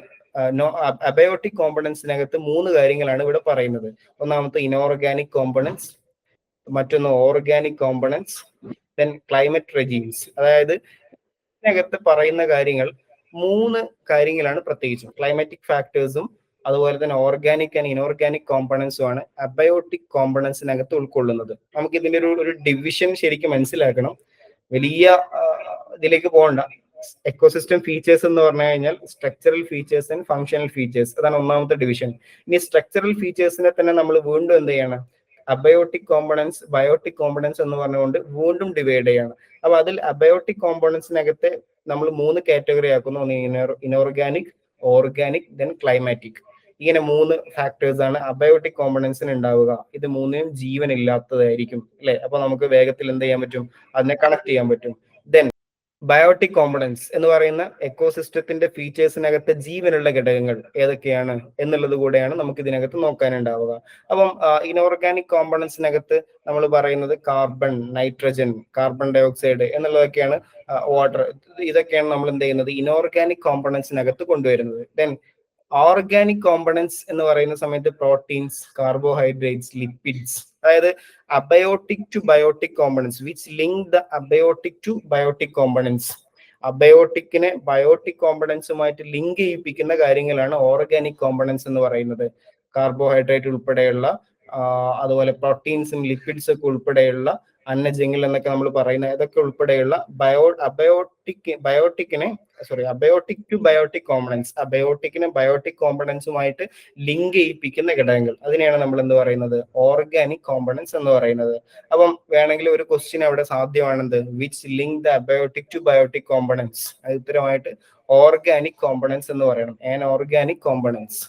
അബയോട്ടിക് കോമ്പണൻസിനകത്ത് 3 കാര്യങ്ങളാണ് ഇവിടെ പറയുന്നത്. ഒന്നാമത്തെ ഇനോർഗാനിക് കോമ്പണൻസ്, മറ്റൊന്ന് organic components, then climate regimes. അതായത് ഇതിനകത്ത് പറയുന്ന കാര്യങ്ങൾ 3 കാര്യങ്ങളാണ് പ്രത്യേകിച്ചും. ക്ലൈമാറ്റിക് ഫാക്ടേഴ്സും അതുപോലെ തന്നെ ഓർഗാനിക് ആൻഡ് ഇനോർഗാനിക് കോമ്പണൻസും ആണ് അബയോട്ടിക് കോമ്പണൻസിനകത്ത് ഉൾക്കൊള്ളുന്നത്. നമുക്ക് ഇതിന്റെ ഒരു ഡിവിഷൻ ശരിക്കും മനസ്സിലാക്കണം. വലിയ ഇതിലേക്ക് പോകണ്ട. എക്കോസിസ്റ്റം ഫീച്ചേഴ്സ് എന്ന് പറഞ്ഞു കഴിഞ്ഞാൽ structural features and functional features, അതാണ് ഒന്നാമത്തെ ഡിവിഷൻ. ഇനി സ്ട്രക്ചറൽ ഫീച്ചേഴ്സിനെ തന്നെ നമ്മൾ വീണ്ടും എന്ത് ചെയ്യണം? അബയോട്ടിക് കോമ്പണൻസ്, ബയോട്ടിക് കോമ്പണൻസ് എന്ന് പറഞ്ഞുകൊണ്ട് വീണ്ടും ഡിവൈഡ് ചെയ്യാണ്. അപ്പൊ അതിൽ അബയോട്ടിക് കോമ്പണൻസിനകത്ത് നമ്മൾ 3 കാറ്റഗറി ആക്കുന്നു. ഒന്ന് ഇനോർഗാനിക്, ഓർഗാനിക്, ദെൻ ക്ലൈമാറ്റിക്. ഇങ്ങനെ 3 ഫാക്ടേഴ്സ് ആണ് അബയോട്ടിക് കോമ്പണൻസിന് ഉണ്ടാവുക. ഇത് 3നും ജീവനില്ലാത്തതായിരിക്കും അല്ലെ. അപ്പൊ നമുക്ക് വേഗത്തിൽ എന്ത് ചെയ്യാൻ പറ്റും, അതിനെ കണക്ട് ചെയ്യാൻ പറ്റും. ദെൻ ബയോട്ടിക് കോമ്പണൻസ് എന്ന് പറയുന്ന എക്കോസിസ്റ്റത്തിന്റെ ഫീച്ചേഴ്സിനകത്ത് ജീവനുള്ള ഘടകങ്ങൾ ഏതൊക്കെയാണ് എന്നുള്ളത് കൂടെയാണ് നമുക്ക് ഇതിനകത്ത് നോക്കാനുണ്ടാവുക. അപ്പം ഇനോർഗാനിക് കോമ്പണൻസിനകത്ത് നമ്മൾ പറയുന്നത് കാർബൺ, നൈട്രജൻ, കാർബൺ ഡൈ ഓക്സൈഡ് എന്നുള്ളതൊക്കെയാണ്, വാട്ടർ, ഇതൊക്കെയാണ് നമ്മൾ എന്ത് ചെയ്യുന്നത് ഇനോർഗാനിക് കോമ്പണൻസിനകത്ത് കൊണ്ടുവരുന്നത്. ദെൻ ഓർഗാനിക് കോമ്പണൻസ് എന്ന് പറയുന്ന സമയത്ത് പ്രോട്ടീൻസ്, കാർബോഹൈഡ്രേറ്റ്സ്, ലിപ്പിഡ്സ്, അതായത് abiotic to biotic components which link the abiotic to biotic components. അബയോട്ടിക്കിനെ ബയോട്ടിക് കോമ്പണൻസുമായിട്ട് ലിങ്ക് ചെയ്യിപ്പിക്കുന്ന കാര്യങ്ങളാണ് ഓർഗാനിക് കോമ്പണൻസ് എന്ന് പറയുന്നത്. കാർബോഹൈഡ്രേറ്റ് ഉൾപ്പെടെയുള്ള, അതുപോലെ പ്രോട്ടീൻസും ലിപ്പിഡ്സ് ഒക്കെ ഉൾപ്പെടെയുള്ള അന്നജങ്ങൾ എന്നൊക്കെ നമ്മൾ പറയുന്ന ഇതൊക്കെ ഉൾപ്പെടെയുള്ള അബയോട്ടിക് ടു ബയോട്ടിക് കോമ്പണൻസ്, അബയോട്ടിക്കിനെ ബയോട്ടിക് കോമ്പണൻസുമായിട്ട് ലിങ്ക് ചെയ്യിപ്പിക്കുന്ന ഘടകങ്ങൾ, അതിനെയാണ് നമ്മൾ എന്ത് പറയുന്നത് ഓർഗാനിക് കോമ്പണൻസ് എന്ന് പറയുന്നത്. അപ്പം വേണമെങ്കിൽ ഒരു ക്വസ്റ്റ്യൻ അവിടെ സാധ്യമാണെന്ത്, which link the abiotic to biotic components, അത് ഉത്തരമായിട്ട് ഓർഗാനിക് കോമ്പണൻസ് എന്ന് പറയണം, ആൻ ഓർഗാനിക് കോമ്പണൻസ്.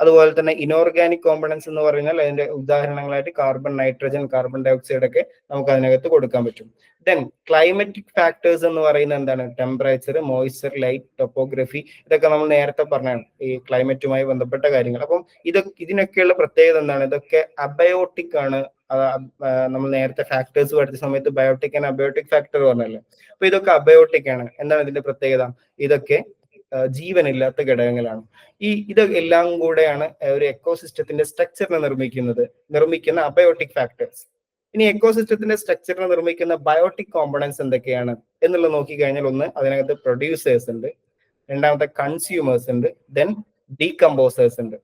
അതുപോലെ തന്നെ ഇനോർഗാനിക് കോമ്പണൻസ് എന്ന് പറഞ്ഞാൽ അതിന്റെ ഉദാഹരണങ്ങളായിട്ട് കാർബൺ, നൈട്രജൻ, കാർബൺ ഡൈ ഓക്സൈഡ് ഒക്കെ നമുക്ക് അതിനകത്ത് കൊടുക്കാൻ പറ്റും. ദെൻ ക്ലൈമറ്റിക് ഫാക്ടേഴ്സ് എന്ന് പറയുന്നത് എന്താണ്, ടെമ്പറേച്ചർ, മോയ്സ്ചർ, ലൈറ്റ്, ടോപ്പോഗ്രഫി, ഇതൊക്കെ നമ്മൾ നേരത്തെ പറഞ്ഞാണ് ഈ ക്ലൈമറ്റുമായി ബന്ധപ്പെട്ട കാര്യങ്ങൾ. അപ്പം ഇതിനൊക്കെയുള്ള പ്രത്യേകത എന്താണ്, ഇതൊക്കെ അബയോട്ടിക് ആണ്. നമ്മൾ നേരത്തെ ഫാക്ടേഴ്സ് പഠിച്ച സമയത്ത് ബയോട്ടിക് ആൻഡ് അബയോട്ടിക് ഫാക്ടർ പറഞ്ഞല്ലേ, അപ്പൊ ഇതൊക്കെ അബയോട്ടിക് ആണ്. എന്താണ് ഇതിന്റെ പ്രത്യേകത, ഇതൊക്കെ ജീവനില്ലാത്ത ഘടകങ്ങളാണ്. ഇത് എല്ലാം കൂടെയാണ് ഒരു എക്കോസിസ്റ്റത്തിന്റെ സ്ട്രക്ചറിനെ നിർമ്മിക്കുന്ന അബയോട്ടിക് ഫാക്ടേഴ്സ്. ഇനി എക്കോസിസ്റ്റത്തിന്റെ സ്ട്രക്ചറിനെ നിർമ്മിക്കുന്ന ബയോട്ടിക് കോമ്പണൻസ് എന്തൊക്കെയാണ് എന്നുള്ളത് നോക്കിക്കഴിഞ്ഞാൽ, ഒന്ന് അതിനകത്ത് പ്രൊഡ്യൂസേഴ്സ് ഉണ്ട്, രണ്ടാമത്തെ കൺസ്യൂമേഴ്സ് ഉണ്ട്, ദെൻ ഡീകമ്പോസേഴ്സ് ഉണ്ട്.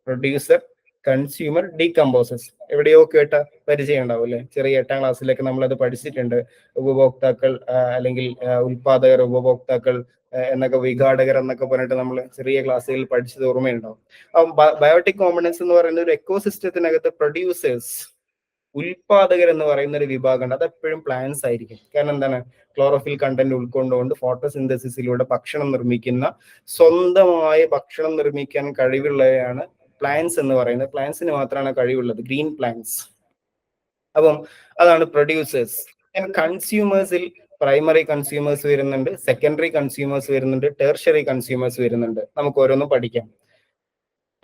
പ്രൊഡ്യൂസർ, കൺസ്യൂമർ, ഡീകമ്പോസേഴ്സ് എവിടെയോ കേട്ട പരിചയം ഉണ്ടാവും അല്ലെ. ചെറിയ 8ാം ക്ലാസ്സിലൊക്കെ നമ്മളത് പഠിച്ചിട്ടുണ്ട്. ഉപഭോക്താക്കൾ, അല്ലെങ്കിൽ ഉൽപാദകർ, ഉപഭോക്താക്കൾ എന്നൊക്കെ, വിഘാടകർ എന്നൊക്കെ പറഞ്ഞിട്ട് നമ്മൾ ചെറിയ ക്ലാസ്സുകളിൽ പഠിച്ചത് ഓർമ്മയുണ്ടാവും. അപ്പം ബയോട്ടിക് കോമ്പണൻസ് എന്ന് പറയുന്ന ഒരു എക്കോസിസ്റ്റത്തിനകത്ത് പ്രൊഡ്യൂസേഴ്സ്, ഉൽപാദകർ എന്ന് പറയുന്ന ഒരു വിഭാഗമുണ്ട്. അതെപ്പോഴും പ്ലാന്റ്സ് ആയിരിക്കും. കാരണം എന്താണ്, ക്ലോറോഫിൽ കണ്ടന്റ് ഉൾക്കൊണ്ടുകൊണ്ട് ഫോട്ടോസിന്തസിസിലൂടെ ഭക്ഷണം നിർമ്മിക്കുന്ന, സ്വന്തമായ ഭക്ഷണം നിർമ്മിക്കാൻ കഴിവുള്ളവയാണ് പ്ലാന്റ്സ് എന്ന് പറയുന്നത്. പ്ലാന്റ്സിന് മാത്രമാണ് കഴിവുള്ളത്, ഗ്രീൻ പ്ലാന്റ്സ്. അപ്പം അതാണ് പ്രൊഡ്യൂസേഴ്സ്. കൺസ്യൂമേഴ്സിൽ പ്രൈമറി കൺസ്യൂമേഴ്സ് വരുന്നുണ്ട്, സെക്കൻഡറി കൺസ്യൂമേഴ്സ് വരുന്നുണ്ട്, ടെർഷ്യറി കൺസ്യൂമേഴ്സ് വരുന്നുണ്ട്. നമുക്ക് ഓരോന്നും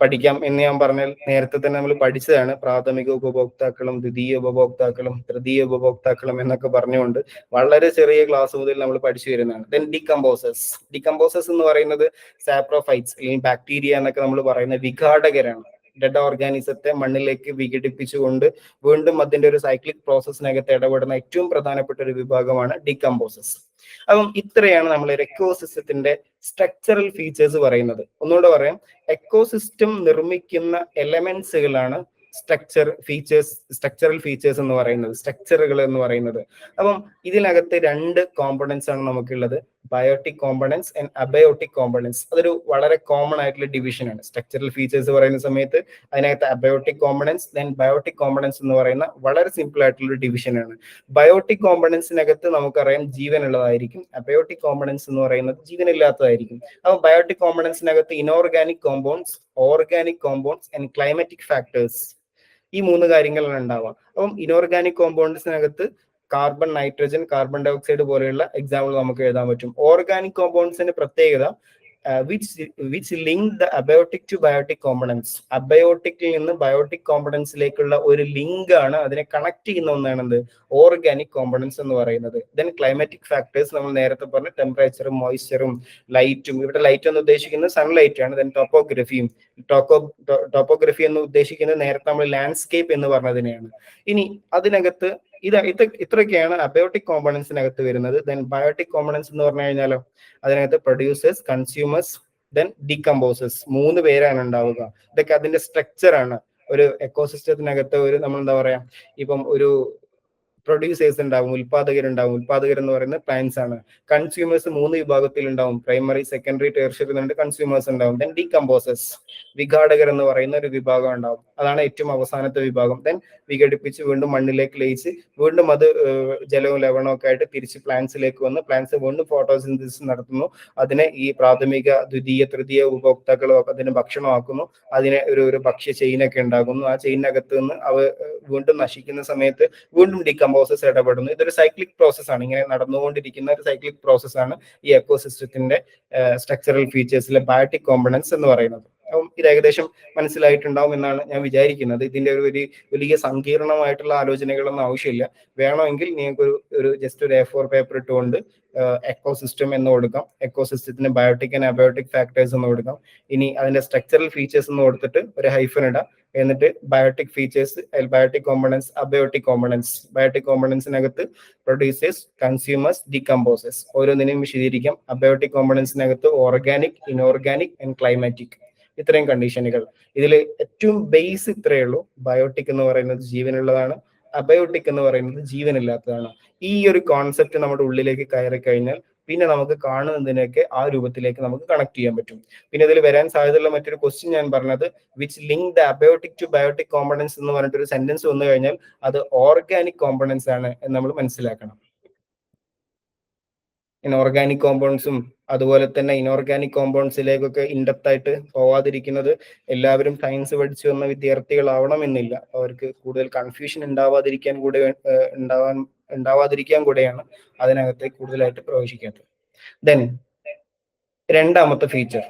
പഠിക്കാം എന്ന് ഞാൻ പറഞ്ഞാൽ നേരത്തെ തന്നെ നമ്മൾ പഠിച്ചതാണ്. പ്രാഥമിക ഉപഭോക്താക്കളും ദ്വിതീയ ഉപഭോക്താക്കളും തൃതീയ ഉപഭോക്താക്കളും എന്നൊക്കെ പറഞ്ഞുകൊണ്ട് വളരെ ചെറിയ ക്ലാസ് മുതൽ നമ്മൾ പഠിച്ചു വരുന്നതാണ്. ദെൻ ഡികമ്പോസേഴ്സ് എന്ന് പറയുന്നത് സാപ്രോഫൈറ്റ്സ് അല്ലെങ്കിൽ ബാക്ടീരിയ എന്നൊക്കെ നമ്മൾ പറയുന്ന വിഘാടകരാണ്. ഡെഡ് ഓർഗാനിസത്തെ മണ്ണിലേക്ക് വിഘടിപ്പിച്ചുകൊണ്ട് വീണ്ടും അതിന്റെ ഒരു സൈക്ലിക് പ്രോസസ്സിനകത്ത് ഇടപെടുന്ന ഏറ്റവും പ്രധാനപ്പെട്ട ഒരു വിഭാഗമാണ് ഡീകമ്പോസസ്. അപ്പം ഇത്രയാണ് നമ്മൾ ഒരു എക്കോസിസ്റ്റത്തിന്റെ സ്ട്രക്ചറൽ ഫീച്ചേഴ്സ് പറയുന്നത്. ഒന്നുകൂടെ പറയാം, എക്കോസിസ്റ്റം നിർമ്മിക്കുന്ന എലമെന്റ്സുകളാണ് സ്ട്രക്ചറൽ ഫീച്ചേഴ്സ് എന്ന് പറയുന്നത്, സ്ട്രക്ചറുകൾ എന്ന് പറയുന്നത്. അപ്പം ഇതിനകത്ത് 2 കോമ്പണൻസ് ആണ് നമുക്കുള്ളത്, biotic components and abiotic components. അതൊരു വളരെ കോമൺ ആയിട്ടുള്ള ഡിവിഷൻ ആണ്. സ്ട്രക്ചറൽ ഫീച്ചേഴ്സ് പറയുന്ന സമയത്ത് അതിനകത്ത് abiotic components, then biotic components എന്ന് പറയുന്ന വളരെ സിമ്പിൾ ആയിട്ടുള്ള ഡിവിഷൻ ആണ്. ബയോട്ടിക് കോമ്പണൻസിനകത്ത് നമുക്കറിയാം ജീവനുള്ളതായിരിക്കും, അബയോട്ടിക് കോമ്പണൻസ് എന്ന് പറയുന്നത് ജീവനില്ലാത്തതായിരിക്കും. അപ്പൊ ബയോട്ടിക് കോമ്പണൻസിനകത്ത് inorganic compounds, organic compounds and climatic factors, ഈ 3 കാര്യങ്ങളാണ് ഉണ്ടാവുക. അപ്പം ഇനോർഗാനിക് കോമ്പൗണ്ട്സിനകത്ത് കാർബൺ, നൈട്രജൻ, കാർബൺ ഡൈ ഓക്സൈഡ് പോലെയുള്ള എക്സാമ്പിൾ നമുക്ക് എഴുതാൻ പറ്റും. ഓർഗാനിക് കോമ്പൗണ്ട്സിന്റെ പ്രത്യേകത which link the abiotic to biotic components, അബയോട്ടിക്കിൽ നിന്ന് ബയോട്ടിക് കോമ്പണൻസിലേക്കുള്ള ഒരു ലിങ്ക് ആണ്, അതിനെ കണക്ട് ചെയ്യുന്ന ഒന്നാണ് എന്ത് ഓർഗാനിക് കോമ്പണൻസ് എന്ന് പറയുന്നത്. ദെൻ ക്ലൈമാറ്റിക് ഫാക്ടേഴ്സ് നമ്മൾ നേരത്തെ പറഞ്ഞ ടെമ്പറേച്ചറും മോയ്സ്ചറും ലൈറ്റും, ഇവിടെ ലൈറ്റ് എന്ന് ഉദ്ദേശിക്കുന്നത് സൺലൈറ്റ് ആണ്. ദെൻ ടോപ്പോഗ്രഫി എന്ന് ഉദ്ദേശിക്കുന്നത് നേരത്തെ നമ്മൾ ലാൻഡ്സ്കേപ്പ് എന്ന് പറഞ്ഞതിനെയാണ്. ഇനി അതിനകത്ത് ഇത്രയൊക്കെയാണ് അബയോട്ടിക് കോമ്പണൻസിനകത്ത് വരുന്നത്. ദെൻ ബയോട്ടിക് കോമ്പണൻസ് എന്ന് പറഞ്ഞു കഴിഞ്ഞാലോ, അതിനകത്ത് പ്രൊഡ്യൂസേഴ്സ്, കൺസ്യൂമേഴ്സ്, ദെൻ ഡീകമ്പോസേഴ്സ്, 3 പേരാണ് ഉണ്ടാവുക. ഇതൊക്കെ അതിന്റെ സ്ട്രക്ചർ ആണ്. ഒരു എക്കോസിസ്റ്റത്തിനകത്ത് നമ്മൾ എന്താ പറയാ, ഇപ്പം ഒരു പ്രൊഡ്യൂസേഴ്സ് ഉണ്ടാവും, ഉൽപാദകരുണ്ടാവും. ഉൽപാദകർ എന്ന് പറയുന്നത് പ്ലാന്റ്സ് ആണ്. കൺസ്യൂമേഴ്സ് 3 വിഭാഗത്തിൽ ഉണ്ടാവും, പ്രൈമറി, സെക്കൻഡറി, ടെർഷ്യറി കൺസ്യൂമേഴ്സ് ഉണ്ടാവും. ദെൻ ഡീകമ്പോസേഴ്സ്, വിഘാടകർ എന്ന് പറയുന്ന ഒരു വിഭാഗം ഉണ്ടാവും. അതാണ് ഏറ്റവും അവസാനത്തെ വിഭാഗം. ദെൻ വിഘടിപ്പിച്ച് വീണ്ടും മണ്ണിലേക്ക് ലയിച്ച് വീണ്ടും അത് ജലവും ലവണവും ഒക്കെ ആയിട്ട് തിരിച്ച് പ്ലാന്റ്സിലേക്ക് വന്ന് പ്ലാന്റ്സ് വീണ്ടും ഫോട്ടോസിന്തസിസ് നടത്തുന്നു. അതിനെ ഈ പ്രാഥമിക, ദ്വിതീയ, തൃതീയ ഉപഭോക്താക്കൾ അതിന് ഭക്ഷണമാക്കുന്നു. അതിനെ ഒരു ഭക്ഷ്യ ചെയിനൊക്കെ ഉണ്ടാകുന്നു. ആ ചെയിനകത്ത് നിന്ന് അവ വീണ്ടും നശിക്കുന്ന സമയത്ത് വീണ്ടും ഡീകമ്പോസസ് ഇടപെടുന്നു. ഇതൊരു സൈക്ലിക് പ്രോസസ്സാണ്. ഇങ്ങനെ നടന്നുകൊണ്ടിരിക്കുന്ന ഒരു സൈക്ലിക് പ്രോസസ്സാണ് ഈ എക്കോസിസ്റ്റത്തിന്റെ സ്ട്രക്ചറൽ ഫീച്ചേഴ്സിലെ ബയോട്ടിക് കോമ്പണൻസ് എന്ന് പറയുന്നത്. അപ്പം ഇത് ഏകദേശം മനസ്സിലായിട്ടുണ്ടാവും എന്നാണ് ഞാൻ വിചാരിക്കുന്നത്. ഇതിന്റെ ഒരു വലിയ സങ്കീർണമായിട്ടുള്ള ആലോചനകളൊന്നും ആവശ്യമില്ല. വേണമെങ്കിൽ നിങ്ങൾക്ക് ഒരു ജസ്റ്റ് ഒരു A4 പേപ്പർ ഇട്ടുകൊണ്ട് എക്കോസിസ്റ്റം എന്ന് കൊടുക്കാം. എക്കോസിസ്റ്റത്തിന് ബയോട്ടിക് ആൻഡ് അബയോട്ടിക് ഫാക്ടേഴ്സ് എന്ന് കൊടുക്കാം. ഇനി അതിന്റെ സ്ട്രക്ചറൽ ഫീച്ചേഴ്സ് എന്ന് കൊടുത്തിട്ട് ഒരു ഹൈഫൻ ഇടാം. എന്നിട്ട് biotic features, biotic components, abiotic components. Biotic കോമ്പണൻസിനകത്ത് പ്രൊഡ്യൂസേഴ്സ്, കൺസ്യൂമേഴ്സ്, ഡീകമ്പോസേഴ്സ് ഓരോന്നിനെയും വിശദീകരിക്കാം. അബയോട്ടിക് കോമ്പണൻസിനകത്ത് ഓർഗാനിക്, ഇനോർഗാനിക് ആൻഡ് ക്ലൈമാറ്റിക്. ഇത്രയും കണ്ടീഷനുകൾ. ഇതിൽ ഏറ്റവും ബേസ് ഇത്രയേ ഉള്ളൂ. ബയോട്ടിക് എന്ന് പറയുന്നത് ജീവനുള്ളതാണ്, അബയോട്ടിക് എന്ന് പറയുന്നത് ജീവനില്ലാത്തതാണ്. ഈ ഒരു കോൺസെപ്റ്റ് നമ്മുടെ ഉള്ളിലേക്ക് കയറി കഴിഞ്ഞാൽ പിന്നെ നമുക്ക് കാണുന്നതിനൊക്കെ ആ രൂപത്തിലേക്ക് നമുക്ക് കണക്ട് ചെയ്യാൻ പറ്റും. പിന്നെ ഇതിൽ വരാൻ സാധ്യതയുള്ള മറ്റൊരു ക്വസ്റ്റ്യൻ ഞാൻ പറഞ്ഞത് which link the abiotic to biotic components എന്ന് പറഞ്ഞിട്ടൊരു സെന്റൻസ് വന്നു കഴിഞ്ഞാൽ അത് ഓർഗാനിക് കോമ്പണൻസ് ആണ് എന്ന് നമ്മൾ മനസ്സിലാക്കണം. ഇനോർഗാനിക് കോമ്പൗണ്ട്സും അതുപോലെ തന്നെ ഇനോർഗാനിക് കോമ്പൗണ്ട്സിലേക്കൊക്കെ ഇൻഡെപ്ത് ആയിട്ട് പോവാതിരിക്കുന്നത് എല്ലാവരും സയൻസ് പഠിച്ചു വന്ന വിദ്യാർത്ഥികളാവണമെന്നില്ല. അവർക്ക് കൂടുതൽ കൺഫ്യൂഷൻ ഉണ്ടാവാതിരിക്കാൻ കൂടെയാണ് അതിനകത്തേക്ക് കൂടുതലായിട്ട് പ്രവേശിക്കാത്തത്. ദെൻ രണ്ടാമത്തെ feature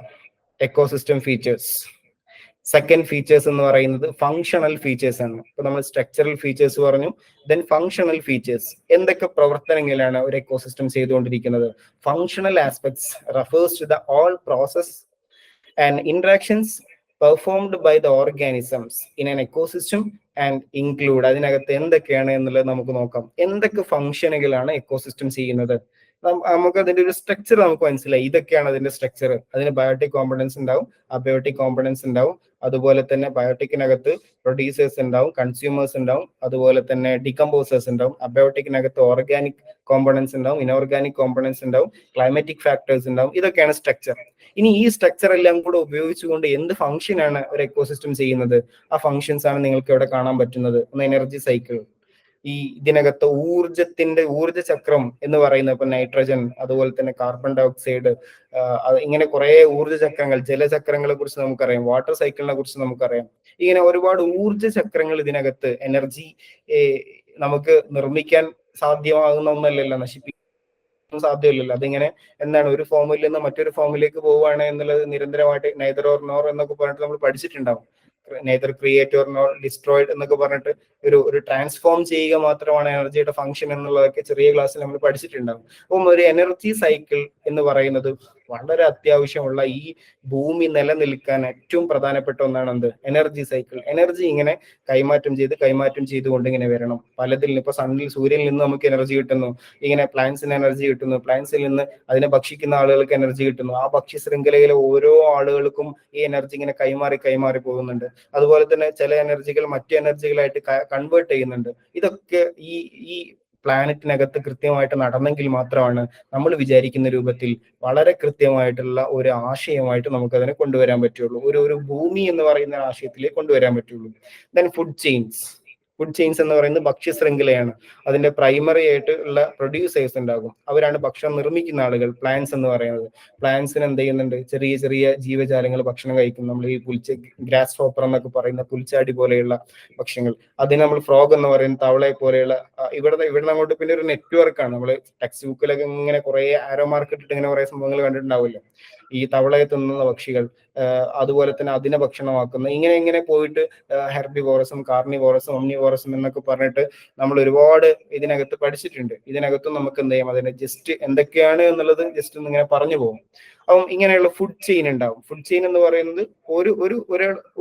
ecosystem features. Second features എന്ന് പറയുന്നത് ഫങ്ഷണൽ ഫീച്ചേഴ്സ് ആണ്. ഇപ്പൊ നമ്മൾ സ്ട്രക്ചറൽ ഫീച്ചേഴ്സ് പറഞ്ഞു. Then functional features. എന്തൊക്കെ പ്രവർത്തനങ്ങളാണ് ഒരു എക്കോസിസ്റ്റം ചെയ്തുകൊണ്ടിരിക്കുന്നത്? Functional aspects refers to the all process and interactions performed by the organisms in an ecosystem and include. അതിനകത്ത് എന്തൊക്കെയാണ് എന്നുള്ളത് നമുക്ക് നോക്കാം. എന്തൊക്കെ ഫങ്ഷനുകളാണ് എക്കോസിസ്റ്റം ചെയ്യുന്നത്? നമുക്ക് അതിന്റെ ഒരു സ്ട്രക്ചർ നമുക്ക് മനസ്സിലായി. ഇതൊക്കെയാണ് അതിന്റെ സ്ട്രക്ചർ. അതിന് ബയോട്ടിക് കോമ്പണൻസ് ഉണ്ടാവും, അബയോട്ടിക് കോമ്പണൻസ് ഉണ്ടാവും. അതുപോലെ തന്നെ ബയോട്ടിക്കിനകത്ത് പ്രൊഡ്യൂസേഴ്സ് ഉണ്ടാവും, കൺസ്യൂമേഴ്സ് ഉണ്ടാവും, അതുപോലെ തന്നെ ഡികമ്പോസേഴ്സ് ഉണ്ടാവും. അബയോട്ടിക്കിനകത്ത് ഓർഗാനിക് കോമ്പണൻസ് ഉണ്ടാവും, ഇനോർഗാനിക് കോമ്പണൻസ് ഉണ്ടാവും, ക്ലൈമാറ്റിക് ഫാക്ടേഴ്സ് ഉണ്ടാവും. ഇതൊക്കെയാണ് സ്ട്രക്ചർ. ഇനി ഈ സ്ട്രക്ചർ എല്ലാം കൂടെ ഉപയോഗിച്ചുകൊണ്ട് എന്ത് ഫംഗ്ഷൻ ആണ് ഒരു എക്കോസിസ്റ്റം ചെയ്യുന്നത്? ആ ഫംഗ്ഷൻസ് ആണ് നിങ്ങൾക്ക് ഇവിടെ കാണാൻ പറ്റുന്നത്. ഒന്ന് എനർജി സൈക്കിൾ. ഈ ഇതിനകത്ത് ഊർജ ചക്രം എന്ന് പറയുന്ന ഇപ്പൊ നൈട്രജൻ, അതുപോലെ തന്നെ കാർബൺ ഡൈ ഓക്സൈഡ്, ഇങ്ങനെ കുറെ ഊർജ ചക്രങ്ങൾ, ജലചക്രങ്ങളെ കുറിച്ച് നമുക്കറിയാം, വാട്ടർ സൈക്കിളിനെ കുറിച്ച് നമുക്കറിയാം. ഇങ്ങനെ ഒരുപാട് ഊർജ ചക്രങ്ങൾ ഇതിനകത്ത് എനർജി നമുക്ക് നിർമ്മിക്കാൻ സാധ്യമാകുന്ന ഒന്നല്ലല്ലോ, നശിപ്പിക്കാൻ സാധ്യമല്ലല്ലോ. അതിങ്ങനെ എന്താണ് ഒരു ഫോമിൽ നിന്ന് മറ്റൊരു ഫോമിലേക്ക് പോവുകയാണ് എന്നുള്ളത് നിരന്തരമായിട്ട് നെയ്തർ ഓർ നോർ എന്നൊക്കെ പറഞ്ഞിട്ട് നമ്മൾ പഠിച്ചിട്ടുണ്ടാവും. Neither create or nor destroyed എന്നൊക്കെ പറഞ്ഞിട്ട് ഒരു ട്രാൻസ്ഫോം ചെയ്യുക മാത്രമാണ് എനർജിയുടെ ഫംഗ്ഷൻ എന്നുള്ളതൊക്കെ ചെറിയ ക്ലാസ്സിൽ നമ്മൾ പഠിച്ചിട്ടുണ്ടാവും. അപ്പം ഒരു എനർജി സൈക്കിൾ എന്ന് പറയുന്നത് വളരെ അത്യാവശ്യമുള്ള, ഈ ഭൂമി നിലനിൽക്കാൻ ഏറ്റവും പ്രധാനപ്പെട്ട ഒന്നാണ് എന്ത്? Energy cycle. എനർജി ഇങ്ങനെ കൈമാറ്റം ചെയ്തുകൊണ്ട് ഇങ്ങനെ വരണം. പലതിൽ നിന്ന് ഇപ്പൊ സൂര്യനിൽ നിന്ന് നമുക്ക് എനർജി കിട്ടുന്നു, ഇങ്ങനെ പ്ലാന്റ്സിന് എനർജി കിട്ടുന്നു, പ്ലാന്റ്സിൽ നിന്ന് അതിനെ ഭക്ഷിക്കുന്ന ആളുകൾക്ക് എനർജി കിട്ടുന്നു. ആ ഭക്ഷ്യ ശൃംഖലയിലെ ഓരോ ആളുകൾക്കും ഈ എനർജി ഇങ്ങനെ കൈമാറി പോകുന്നുണ്ട്. അതുപോലെ തന്നെ ചില എനർജികൾ മറ്റു എനർജികളായിട്ട് കൺവേർട്ട് ചെയ്യുന്നുണ്ട്. ഇതൊക്കെ ഈ പ്ലാനറ്റിനകത്ത് കൃത്യമായിട്ട് നടന്നെങ്കിൽ മാത്രമാണ് നമ്മൾ വിചാരിക്കുന്ന രൂപത്തിൽ വളരെ കൃത്യമായിട്ടുള്ള ഒരു ആശയമായിട്ട് നമുക്ക് അതിനെ കൊണ്ടുവരാൻ പറ്റുള്ളൂ. ഒരു ഭൂമി എന്ന് പറയുന്ന ആശയത്തിലേക്ക് കൊണ്ടുവരാൻ പറ്റുള്ളൂ. ദെൻ ഫുഡ് ചെയിൻസ് എന്ന് പറയുന്നത് ഭക്ഷ്യ ശൃംഖലയാണ്. അതിന്റെ പ്രൈമറി ആയിട്ട് ഉള്ള പ്രൊഡ്യൂസേഴ്സ് ഉണ്ടാകും. അവരാണ് ഭക്ഷണം നിർമ്മിക്കുന്ന ആളുകൾ. പ്ലാന്റ്സ് എന്ന് പറയുന്നത്, പ്ലാന്റ്സിന് എന്ത് ചെയ്യുന്നുണ്ട്? ചെറിയ ചെറിയ ജീവജാലങ്ങൾ ഭക്ഷണം കഴിക്കും. നമ്മൾ ഈ ഗ്രാസ് ഹോപ്പർ എന്നൊക്കെ പറയുന്ന പുൽച്ചാടി പോലെയുള്ള ഭക്ഷണങ്ങൾ. അതിന് നമ്മൾ ഫ്രോഗ് എന്ന് പറയുന്ന തവളയെ പോലെയുള്ള ഇവിടെ അങ്ങോട്ട് പിന്നെ ഒരു നെറ്റ്വർക്കാണ്. നമ്മൾ ടെക്സ്റ്റ് ബുക്കിലൊക്കെ ഇങ്ങനെ കുറെ ആരോ മാർക്ക് ഇട്ടിട്ട് ഇങ്ങനെ കുറെ സംഭവങ്ങൾ കണ്ടിട്ടുണ്ടാവില്ല. ഈ തവളയെ തിന്നുന്ന പക്ഷികൾ, അതുപോലെ തന്നെ അതിനെ ഭക്ഷണമാക്കുന്ന, ഇങ്ങനെ പോയിട്ട് ഹെർബിവോറസും കാർണിവോറസും ഒമ്നിവോറസും എന്നൊക്കെ പറഞ്ഞിട്ട് നമ്മൾ ഒരുപാട് ഇതിനകത്ത് പഠിച്ചിട്ടുണ്ട്. ഇതിനകത്തും നമുക്ക് എന്ത് ചെയ്യാം? അതിനെ ജസ്റ്റ് എന്തൊക്കെയാണ് എന്നുള്ളത് ജസ്റ്റ് ഒന്ന് ഇങ്ങനെ പറഞ്ഞു പോകും. അപ്പം ഇങ്ങനെയുള്ള ഫുഡ് ചെയിൻ ഉണ്ടാവും. ഫുഡ് ചെയിൻ എന്ന് പറയുന്നത്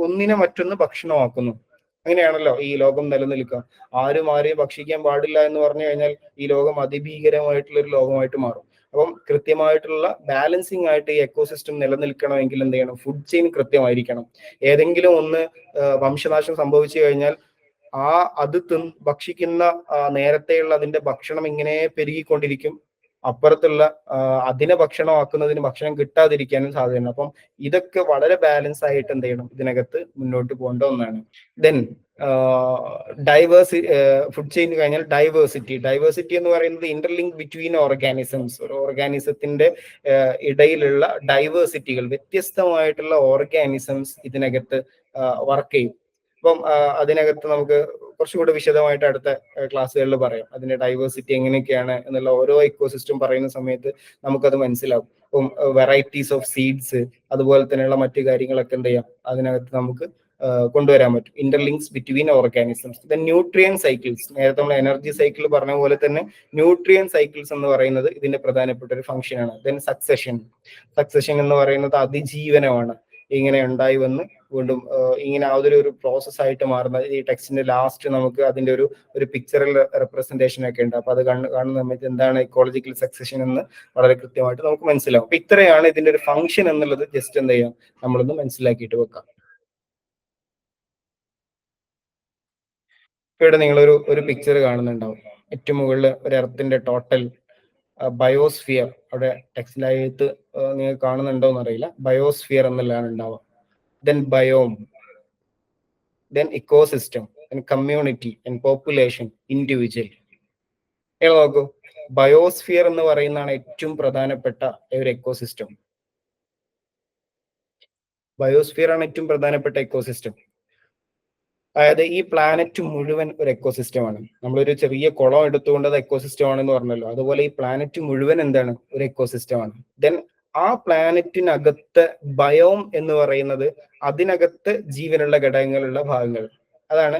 ഒന്നിനെ മറ്റൊന്ന് ഭക്ഷണമാക്കുന്നു. അങ്ങനെയാണല്ലോ ഈ ലോകം നിലനിൽക്കുക. ആരും ആരെയും ഭക്ഷിക്കാൻ പാടില്ല എന്ന് പറഞ്ഞു കഴിഞ്ഞാൽ ഈ ലോകം അതിഭീകരമായിട്ടുള്ള ഒരു ലോകമായിട്ട് മാറും. അപ്പം കൃത്യമായിട്ടുള്ള ബാലൻസിങ് ആയിട്ട് ഈ എക്കോസിസ്റ്റം നിലനിൽക്കണമെങ്കിൽ എന്ത് ചെയ്യണം? ഫുഡ് ചെയിൻ കൃത്യമായിരിക്കണം. ഏതെങ്കിലും ഒന്ന് വംശനാശം സംഭവിച്ചു കഴിഞ്ഞാൽ അത് ഭക്ഷിക്കുന്ന നേരത്തെയുള്ള അതിന്റെ ഭക്ഷണം ഇങ്ങനെ പെരുകിക്കൊണ്ടിരിക്കും. അപ്പുറത്തുള്ള അതിനെ ഭക്ഷണമാക്കുന്നതിന് ഭക്ഷണം കിട്ടാതിരിക്കാനും സാധ്യതയുണ്ട്. അപ്പം ഇതൊക്കെ വളരെ ബാലൻസ് ആയിട്ട് എന്ത് ചെയ്യണം, ഇതിനകത്ത് മുന്നോട്ട് പോകേണ്ട ഒന്നാണ്. ദെൻ ഡൈവേഴ്സി ഫുഡ് ചെയിൻ കഴിഞ്ഞാൽ ഡൈവേഴ്സിറ്റി എന്ന് പറയുന്നത് ഇന്റർലിങ്ക് ബിറ്റ്വീൻ ഓർഗാനിസംസ്. ഒരു ഓർഗാനിസത്തിന്റെ ഇടയിലുള്ള ഡൈവേഴ്സിറ്റികൾ, വ്യത്യസ്തമായിട്ടുള്ള ഓർഗാനിസംസ് ഇതിനകത്ത് വർക്ക് ചെയ്യും. അപ്പം അതിനകത്ത് നമുക്ക് കുറച്ചുകൂടി വിശദമായിട്ട് അടുത്ത ക്ലാസ്സുകളിൽ പറയാം. അതിന്റെ ഡൈവേഴ്സിറ്റി എങ്ങനെയൊക്കെയാണ് എന്നുള്ള ഓരോ ഇക്കോസിസ്റ്റം പറയുന്ന സമയത്ത് നമുക്കത് മനസ്സിലാവും. ഇപ്പം വെറൈറ്റീസ് ഓഫ് സീഡ്സ്, അതുപോലെ തന്നെയുള്ള മറ്റു കാര്യങ്ങളൊക്കെ എന്ത് ചെയ്യാം, അതിനകത്ത് നമുക്ക് കൊണ്ടുവരാൻ പറ്റും. Interlinks between organisms. Then nutrient cycles, നേരത്തെ നമ്മൾ എനർജി സൈക്കിൾ പറഞ്ഞ പോലെ തന്നെ ന്യൂട്രിയൻ സൈക്കിൾസ് എന്ന് പറയുന്നത് ഇതിന്റെ പ്രധാനപ്പെട്ട ഒരു ഫംഗ്ഷൻ ആണ്. ദെൻ സക്സഷൻ എന്ന് പറയുന്നത് അതിജീവനമാണ്. ഇങ്ങനെ ഉണ്ടായി വന്ന് വീണ്ടും ഇങ്ങനെ അതൊരു പ്രോസസ് ആയിട്ട് മാറുന്നത്. ഈ ടെക്സ്റ്റിന്റെ ലാസ്റ്റ് നമുക്ക് അതിന്റെ ഒരു പിക്ചറൽ റെപ്രസെന്റേഷൻ ഒക്കെ ഉണ്ട്. അപ്പൊ അത് കാണുന്ന സമയത്ത് എന്താണ് ഇക്കോളജിക്കൽ സക്സഷൻ എന്ന് വളരെ കൃത്യമായിട്ട് നമുക്ക് മനസ്സിലാവും. അപ്പൊ ഇത്രയാണ് ഇതിന്റെ ഒരു ഫംഗ്ഷൻ എന്നുള്ളത്. ജസ്റ്റ് എന്ത് ചെയ്യാം, നമ്മളൊന്ന് മനസ്സിലാക്കിയിട്ട് വെക്കാം. ഇവിടെ നിങ്ങളൊരു പിക്ചർ കാണുന്നുണ്ടാവും. ഏറ്റവും മുകളിൽ ഒരു എർത്തിന്റെ ടോട്ടൽ ബയോസ്ഫിയർ, അവിടെ ടെക്സ്റ്റിലായിട്ട് നിങ്ങൾ കാണുന്നുണ്ടോ എന്നറിയില്ല. ബയോസ്ഫിയർ എന്നുള്ളതാണ് ഉണ്ടാവുക. Then biome, then ecosystem, then community, then population, individual. നിങ്ങൾ നോക്കൂ, ബയോസ്ഫിയർ എന്ന് പറയുന്നതാണ് ഏറ്റവും പ്രധാനപ്പെട്ട ഒരു എക്കോസിസ്റ്റം. ബയോസ്ഫിയർ ആണ് ഏറ്റവും പ്രധാനപ്പെട്ട എക്കോസിസ്റ്റം. അതായത് ഈ പ്ലാനറ്റ് മുഴുവൻ ഒരു എക്കോസിസ്റ്റമാണ്. നമ്മളൊരു ചെറിയ കുളം എടുത്തുകൊണ്ട് അത് എക്കോസിസ്റ്റം ആണെന്ന് പറഞ്ഞല്ലോ, അതുപോലെ ഈ പ്ലാനറ്റ് മുഴുവൻ എന്താണ്, ഒരു എക്കോസിസ്റ്റമാണ്. ദെൻ ആ പ്ലാനറ്റിനകത്ത് ബയോം എന്ന് പറയുന്നത് അതിനകത്ത് ജീവനുള്ള ഘടകങ്ങളുള്ള ഭാഗങ്ങൾ. അതാണ്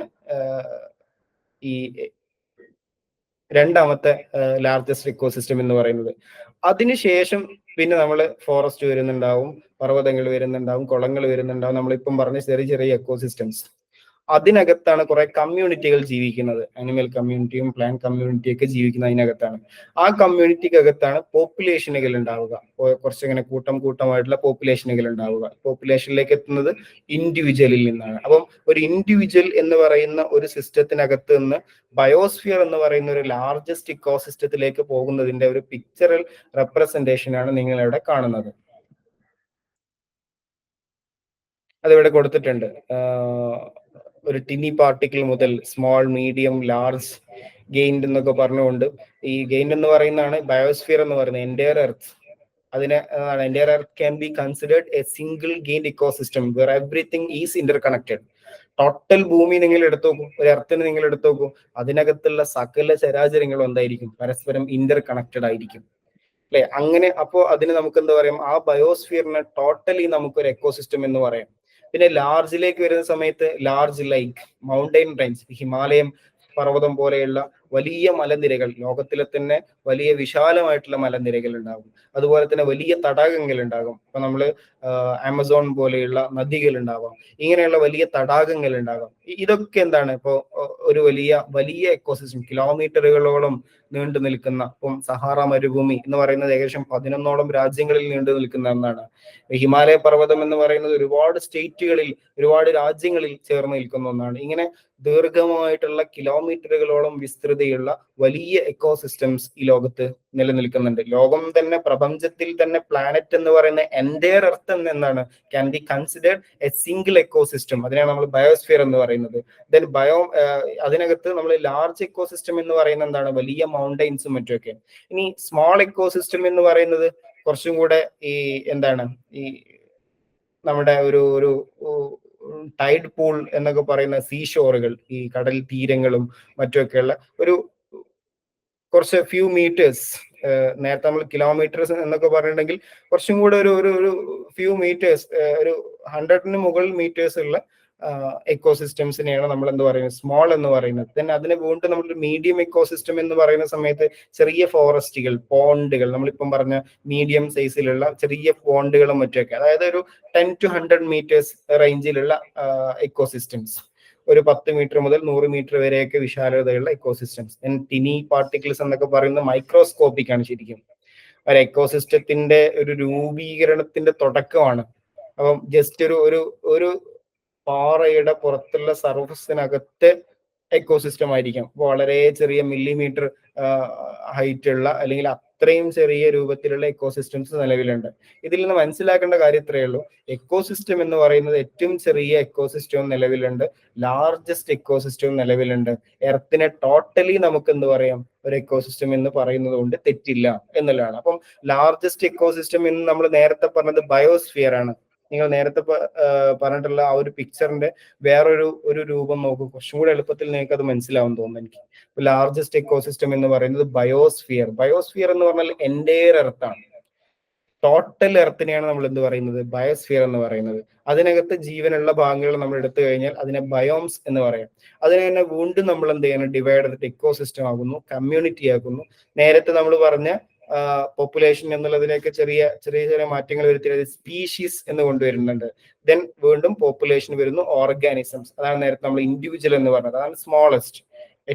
ഈ രണ്ടാമത്തെ ലാർജസ്റ്റ് ഇക്കോസിസ്റ്റം എന്ന് പറയുന്നത്. അതിനുശേഷം പിന്നെ നമ്മൾ ഫോറസ്റ്റ് വരുന്നുണ്ടാവും, പർവ്വതങ്ങൾ വരുന്നുണ്ടാവും, കുളങ്ങൾ വരുന്നുണ്ടാവും, നമ്മളിപ്പം പറഞ്ഞ ചെറിയ ചെറിയ എക്കോസിസ്റ്റംസ്. അതിനകത്താണ് കുറെ കമ്മ്യൂണിറ്റികൾ ജീവിക്കുന്നത്. ആനിമൽ കമ്മ്യൂണിറ്റിയും പ്ലാന്റ് കമ്മ്യൂണിറ്റിയും ഒക്കെ ജീവിക്കുന്നത് അതിനകത്താണ്. ആ കമ്മ്യൂണിറ്റിക്കകത്താണ് പോപ്പുലേഷനുകൾ ഉണ്ടാവുക. കുറച്ചിങ്ങനെ കൂട്ടമായിട്ടുള്ള പോപ്പുലേഷനുകൾ ഉണ്ടാവുക. പോപ്പുലേഷനിലേക്ക് എത്തുന്നത് ഇൻഡിവിജ്വലിൽ നിന്നാണ്. അപ്പം ഒരു ഇൻഡിവിജ്വൽ എന്ന് പറയുന്ന ഒരു സിസ്റ്റത്തിനകത്ത് നിന്ന് ബയോസ്ഫിയർ എന്ന് പറയുന്ന ഒരു ലാർജസ്റ്റ് ഇക്കോസിസ്റ്റത്തിലേക്ക് പോകുന്നതിന്റെ ഒരു പിക്ചറൽ റെപ്രസെന്റേഷൻ ആണ് നിങ്ങൾ ഇവിടെ കാണുന്നത്. അതിവിടെ കൊടുത്തിട്ടുണ്ട്. ഒരു ടിനി പാർട്ടിക്കിൾ മുതൽ സ്മോൾ, മീഡിയം, ലാർജ്, ഗെയിൻഡ് എന്നൊക്കെ പറഞ്ഞുകൊണ്ട്, ഈ ഗെയിൻഡ് എന്ന് പറയുന്നതാണ് ബയോസ്ഫിയർ എന്ന് പറയുന്നത്. എൻറ്റയർ എർത്ത്, അതിനെ entire earth can be considered a single giant ecosystem where everything is interconnected. Total ഭൂമി നിങ്ങൾ എടുത്തു നോക്കും, ഒരു എർത്തിന് നിങ്ങൾ എടുത്തു നോക്കും, അതിനകത്തുള്ള സകല ചരാചരങ്ങളും എന്തായിരിക്കും, പരസ്പരം ഇന്റർ കണക്റ്റഡ് ആയിരിക്കും, അല്ലെ? അങ്ങനെ അപ്പോ അതിന് നമുക്ക് എന്താ പറയാം, ആ ബയോസ്ഫിയറിനെ ടോട്ടലി നമുക്കൊരു എക്കോസിസ്റ്റം എന്ന് പറയാം. പിന്നെ ലാർജിലേക്ക് വരുന്ന സമയത്ത് ലാർജ് ലൈക്ക്, മൗണ്ടൈൻ റേഞ്ച്, ഹിമാലയം പർവ്വതം പോലെയുള്ള വലിയ മലനിരകൾ, ലോകത്തിലെ തന്നെ വലിയ വിശാലമായിട്ടുള്ള മലനിരകൾ ഉണ്ടാകും. അതുപോലെ തന്നെ വലിയ തടാകങ്ങൾ ഉണ്ടാകും. ഇപ്പൊ നമ്മള് ആമസോൺ പോലെയുള്ള നദികൾ ഉണ്ടാവാം, ഇങ്ങനെയുള്ള വലിയ തടാകങ്ങൾ ഉണ്ടാകാം. ഇതൊക്കെ എന്താണ്, ഇപ്പോ ഒരു വലിയ എക്കോസിസ്റ്റം, കിലോമീറ്ററുകളോളം നീണ്ടു നിൽക്കുന്ന, ഇപ്പം സഹാറ മരുഭൂമി എന്ന് പറയുന്നത് ഏകദേശം 11ഓളം രാജ്യങ്ങളിൽ നീണ്ടു നിൽക്കുന്ന ഒന്നാണ്. ഹിമാലയ പർവ്വതം എന്ന് പറയുന്നത് ഒരുപാട് സ്റ്റേറ്റുകളിൽ, ഒരുപാട് രാജ്യങ്ങളിൽ ചേർന്ന് നിൽക്കുന്ന ഒന്നാണ്. ഇങ്ങനെ ദീർഘമായിട്ടുള്ള കിലോമീറ്ററുകളോളം വിസ്തൃതിയുള്ള വലിയ എക്കോസിസ്റ്റംസ് ഈ ലോകത്ത് നിലനിൽക്കുന്നുണ്ട്. ലോകം തന്നെ, പ്രപഞ്ചത്തിൽ തന്നെ പ്ലാനറ്റ് എന്ന് പറയുന്ന എൻറ്റയർ എർത്ത് എന്നാണ് can be considered a single ecosystem. അതിനാണ് നമ്മൾ ബയോസ്ഫിയർ എന്ന് പറയുന്നത്. ദെൻ അതിനകത്ത് നമ്മൾ ലാർജ് എക്കോസിസ്റ്റം എന്ന് പറയുന്നത് എന്താണ്, വലിയ മൗണ്ടൈൻസും മറ്റുമൊക്കെ. ഇനി സ്മോൾ എക്കോസിസ്റ്റം എന്ന് പറയുന്നത് കുറച്ചും കൂടെ ഈ എന്താണ്, ഈ നമ്മുടെ ഒരു ടൈഡ് പൂൾ എന്നൊക്കെ പറയുന്ന സീഷോറുകൾ, ഈ കടൽ തീരങ്ങളും മറ്റുമൊക്കെയുള്ള ഒരു കുറച്ച് ഫ്യൂ മീറ്റേഴ്സ്, നേരത്തെ നമ്മൾ കിലോമീറ്റേഴ്സ് എന്നൊക്കെ പറഞ്ഞിട്ടുണ്ടെങ്കിൽ കുറച്ചും കൂടെ ഒരു ഫ്യൂ മീറ്റേഴ്സ്, ഒരു 100ന് മുകളിൽ മീറ്റേഴ്സ് ഉള്ള എക്കോസിസ്റ്റംസിനെയാണ് നമ്മൾ എന്ത് പറയുന്നത്, സ്മോൾ എന്ന് പറയുന്നത്. ദെൻ അതിന് വീണ്ടും നമ്മൾ മീഡിയം എക്കോസിസ്റ്റം എന്ന് പറയുന്ന സമയത്ത് ചെറിയ ഫോറസ്റ്റുകൾ, പോണ്ടുകൾ, നമ്മളിപ്പം പറഞ്ഞ മീഡിയം സൈസിലുള്ള ചെറിയ പോണ്ടുകളും മറ്റുമൊക്കെ, അതായത് ഒരു 10 to 100 മീറ്റേഴ്സ് റേഞ്ചിലുള്ള എക്കോസിസ്റ്റംസ്, ഒരു 10 മീറ്റർ മുതൽ 100 മീറ്റർ വരെയൊക്കെ വിശാലതയുള്ള എക്കോസിസ്റ്റംസ്. ടിനി പാർട്ടിക്കിൾസ് എന്നൊക്കെ പറയുന്നത് മൈക്രോസ്കോപ്പിക് ആണ് ശരിക്കും. ഒരു എക്കോസിസ്റ്റത്തിന്റെ ഒരു രൂപീകരണത്തിന്റെ തുടക്കമാണ്. അപ്പം ജസ്റ്റ് ഒരു പാറയുടെ പുറത്തുള്ള സർഫസിനകത്ത് എക്കോസിസ്റ്റം ആയിരിക്കാം. വളരെ ചെറിയ മില്ലിമീറ്റർ ഹൈറ്റ് ഉള്ള, അല്ലെങ്കിൽ അത്രയും ചെറിയ രൂപത്തിലുള്ള എക്കോസിസ്റ്റംസ് നിലവിലുണ്ട്. ഇതിൽ നിന്ന് മനസ്സിലാക്കേണ്ട കാര്യം ഇത്രയേ ഉള്ളൂ. എക്കോസിസ്റ്റം എന്ന് പറയുന്നത് ഏറ്റവും ചെറിയ എക്കോസിസ്റ്റവും നിലവിലുണ്ട്, ലാർജസ്റ്റ് എക്കോസിസ്റ്റവും നിലവിലുണ്ട്. എർത്തിനെ ടോട്ടലി നമുക്ക് എന്ത് പറയാം, ഒരു എക്കോസിസ്റ്റം എന്ന് പറയുന്നത് കൊണ്ട് തെറ്റില്ല എന്നുള്ളതാണ്. അപ്പം ലാർജസ്റ്റ് എക്കോസിസ്റ്റം എന്ന് നമ്മൾ നേരത്തെ പറഞ്ഞത് ബയോസ്ഫിയർ ആണ്. നിങ്ങൾ നേരത്തെ പറഞ്ഞിട്ടുള്ള ആ ഒരു പിക്ചറിന്റെ വേറൊരു രൂപം നോക്കൂ, കുറച്ചും കൂടെ എളുപ്പത്തിൽ നിങ്ങൾക്ക് അത് മനസ്സിലാവും തോന്നുന്നു എനിക്ക്. ലാർജസ്റ്റ് എക്കോസിസ്റ്റം എന്ന് പറയുന്നത് ബയോസ്ഫിയർ. ബയോസ്ഫിയർ എന്ന് പറഞ്ഞാൽ എൻറ്റയർ എർത്താണ്, ടോട്ടൽ എർത്തിനെയാണ് നമ്മൾ എന്ത് പറയുന്നത്, ബയോസ്ഫിയർ എന്ന് പറയുന്നത്. അതിനകത്ത് ജീവനുള്ള ഭാഗങ്ങൾ നമ്മൾ എടുത്തു കഴിഞ്ഞാൽ അതിനെ ബയോംസ് എന്ന് പറയാം. അതിനെ തന്നെ വീണ്ടും നമ്മൾ എന്ത് ചെയ്യണം, ഡിവൈഡ് ചെയ്തിട്ട് ഇക്കോസിസ്റ്റം ആകുന്നു, കമ്മ്യൂണിറ്റി ആക്കുന്നു. നേരത്തെ നമ്മൾ പറഞ്ഞ പോപ്പുലേഷൻ എന്നുള്ളതിലേക്ക് ചെറിയ ചെറിയ ചെറിയ മാറ്റങ്ങൾ വരുത്തി സ്പീഷീസ് എന്ന് കൊണ്ടുവരുന്നുണ്ട്. ദെൻ വീണ്ടും പോപ്പുലേഷൻ വരുന്നു, ഓർഗാനിസംസ്. അതാണ് നേരത്തെ നമ്മൾ ഇൻഡിവിജ്വൽ എന്ന് പറഞ്ഞത്. അതാണ് സ്മോളസ്റ്റ്,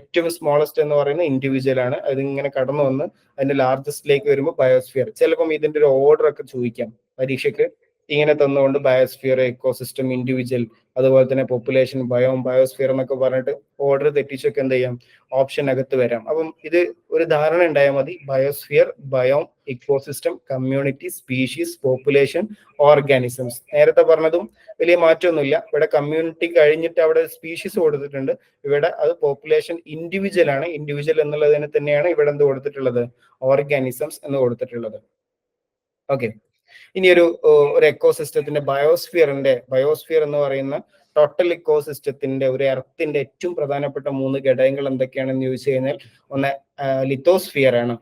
ഏറ്റവും സ്മോളസ്റ്റ് എന്ന് പറയുന്നത് ഇൻഡിവിജ്വൽ ആണ്. അതിങ്ങനെ കടന്നു വന്ന് അതിന്റെ ലാർജസ്റ്റിലേക്ക് വരുമ്പോൾ ബയോസ്ഫിയർ. ചിലപ്പം ഇതിന്റെ ഒരു ഓർഡർ ഒക്കെ ചോദിക്കാം പരീക്ഷയ്ക്ക്, ഇങ്ങനെ തന്നുകൊണ്ട് ബയോസ്ഫിയർ, എക്കോസിസ്റ്റം, ഇൻഡിവിജ്വൽ, അതുപോലെ തന്നെ പോപ്പുലേഷൻ, ബയോസ്ഫിയർ എന്നൊക്കെ പറഞ്ഞിട്ട് ഓർഡർ തെറ്റിച്ചൊക്കെ എന്ത് ചെയ്യാം, ഓപ്ഷൻ അകത്ത് വരാം. അപ്പം ഇത് ഒരു ധാരണ ഉണ്ടായാൽ മതി. Biosphere, biome, ecosystem, community, species, population, organisms. നേരത്തെ പറഞ്ഞതും വലിയ മാറ്റമൊന്നുമില്ല. ഇവിടെ കമ്മ്യൂണിറ്റി കഴിഞ്ഞിട്ട് അവിടെ സ്പീഷീസ് കൊടുത്തിട്ടുണ്ട്, ഇവിടെ അത് പോപ്പുലേഷൻ, ഇൻഡിവിജ്വൽ ആണ്. ഇൻഡിവിജ്വൽ എന്നുള്ളതിന് തന്നെയാണ് ഇവിടെ എന്ത് കൊടുത്തിട്ടുള്ളത്, ഓർഗാനിസംസ് എന്ന് കൊടുത്തിട്ടുള്ളത്. ഓക്കെ, ഇനി ഒരു എക്കോസിസ്റ്റത്തിന്റെ ബയോസ്ഫിയർ എന്ന് പറയുന്ന ടോട്ടൽ ഇക്കോസിസ്റ്റത്തിന്റെ ഒരു എർത്തിന്റെ ഏറ്റവും പ്രധാനപ്പെട്ട 3 ഘടകങ്ങൾ എന്തൊക്കെയാണെന്ന് ചോദിച്ചു കഴിഞ്ഞാൽ, ഒന്ന് ലിത്തോസ്ഫിയർ ആണ്,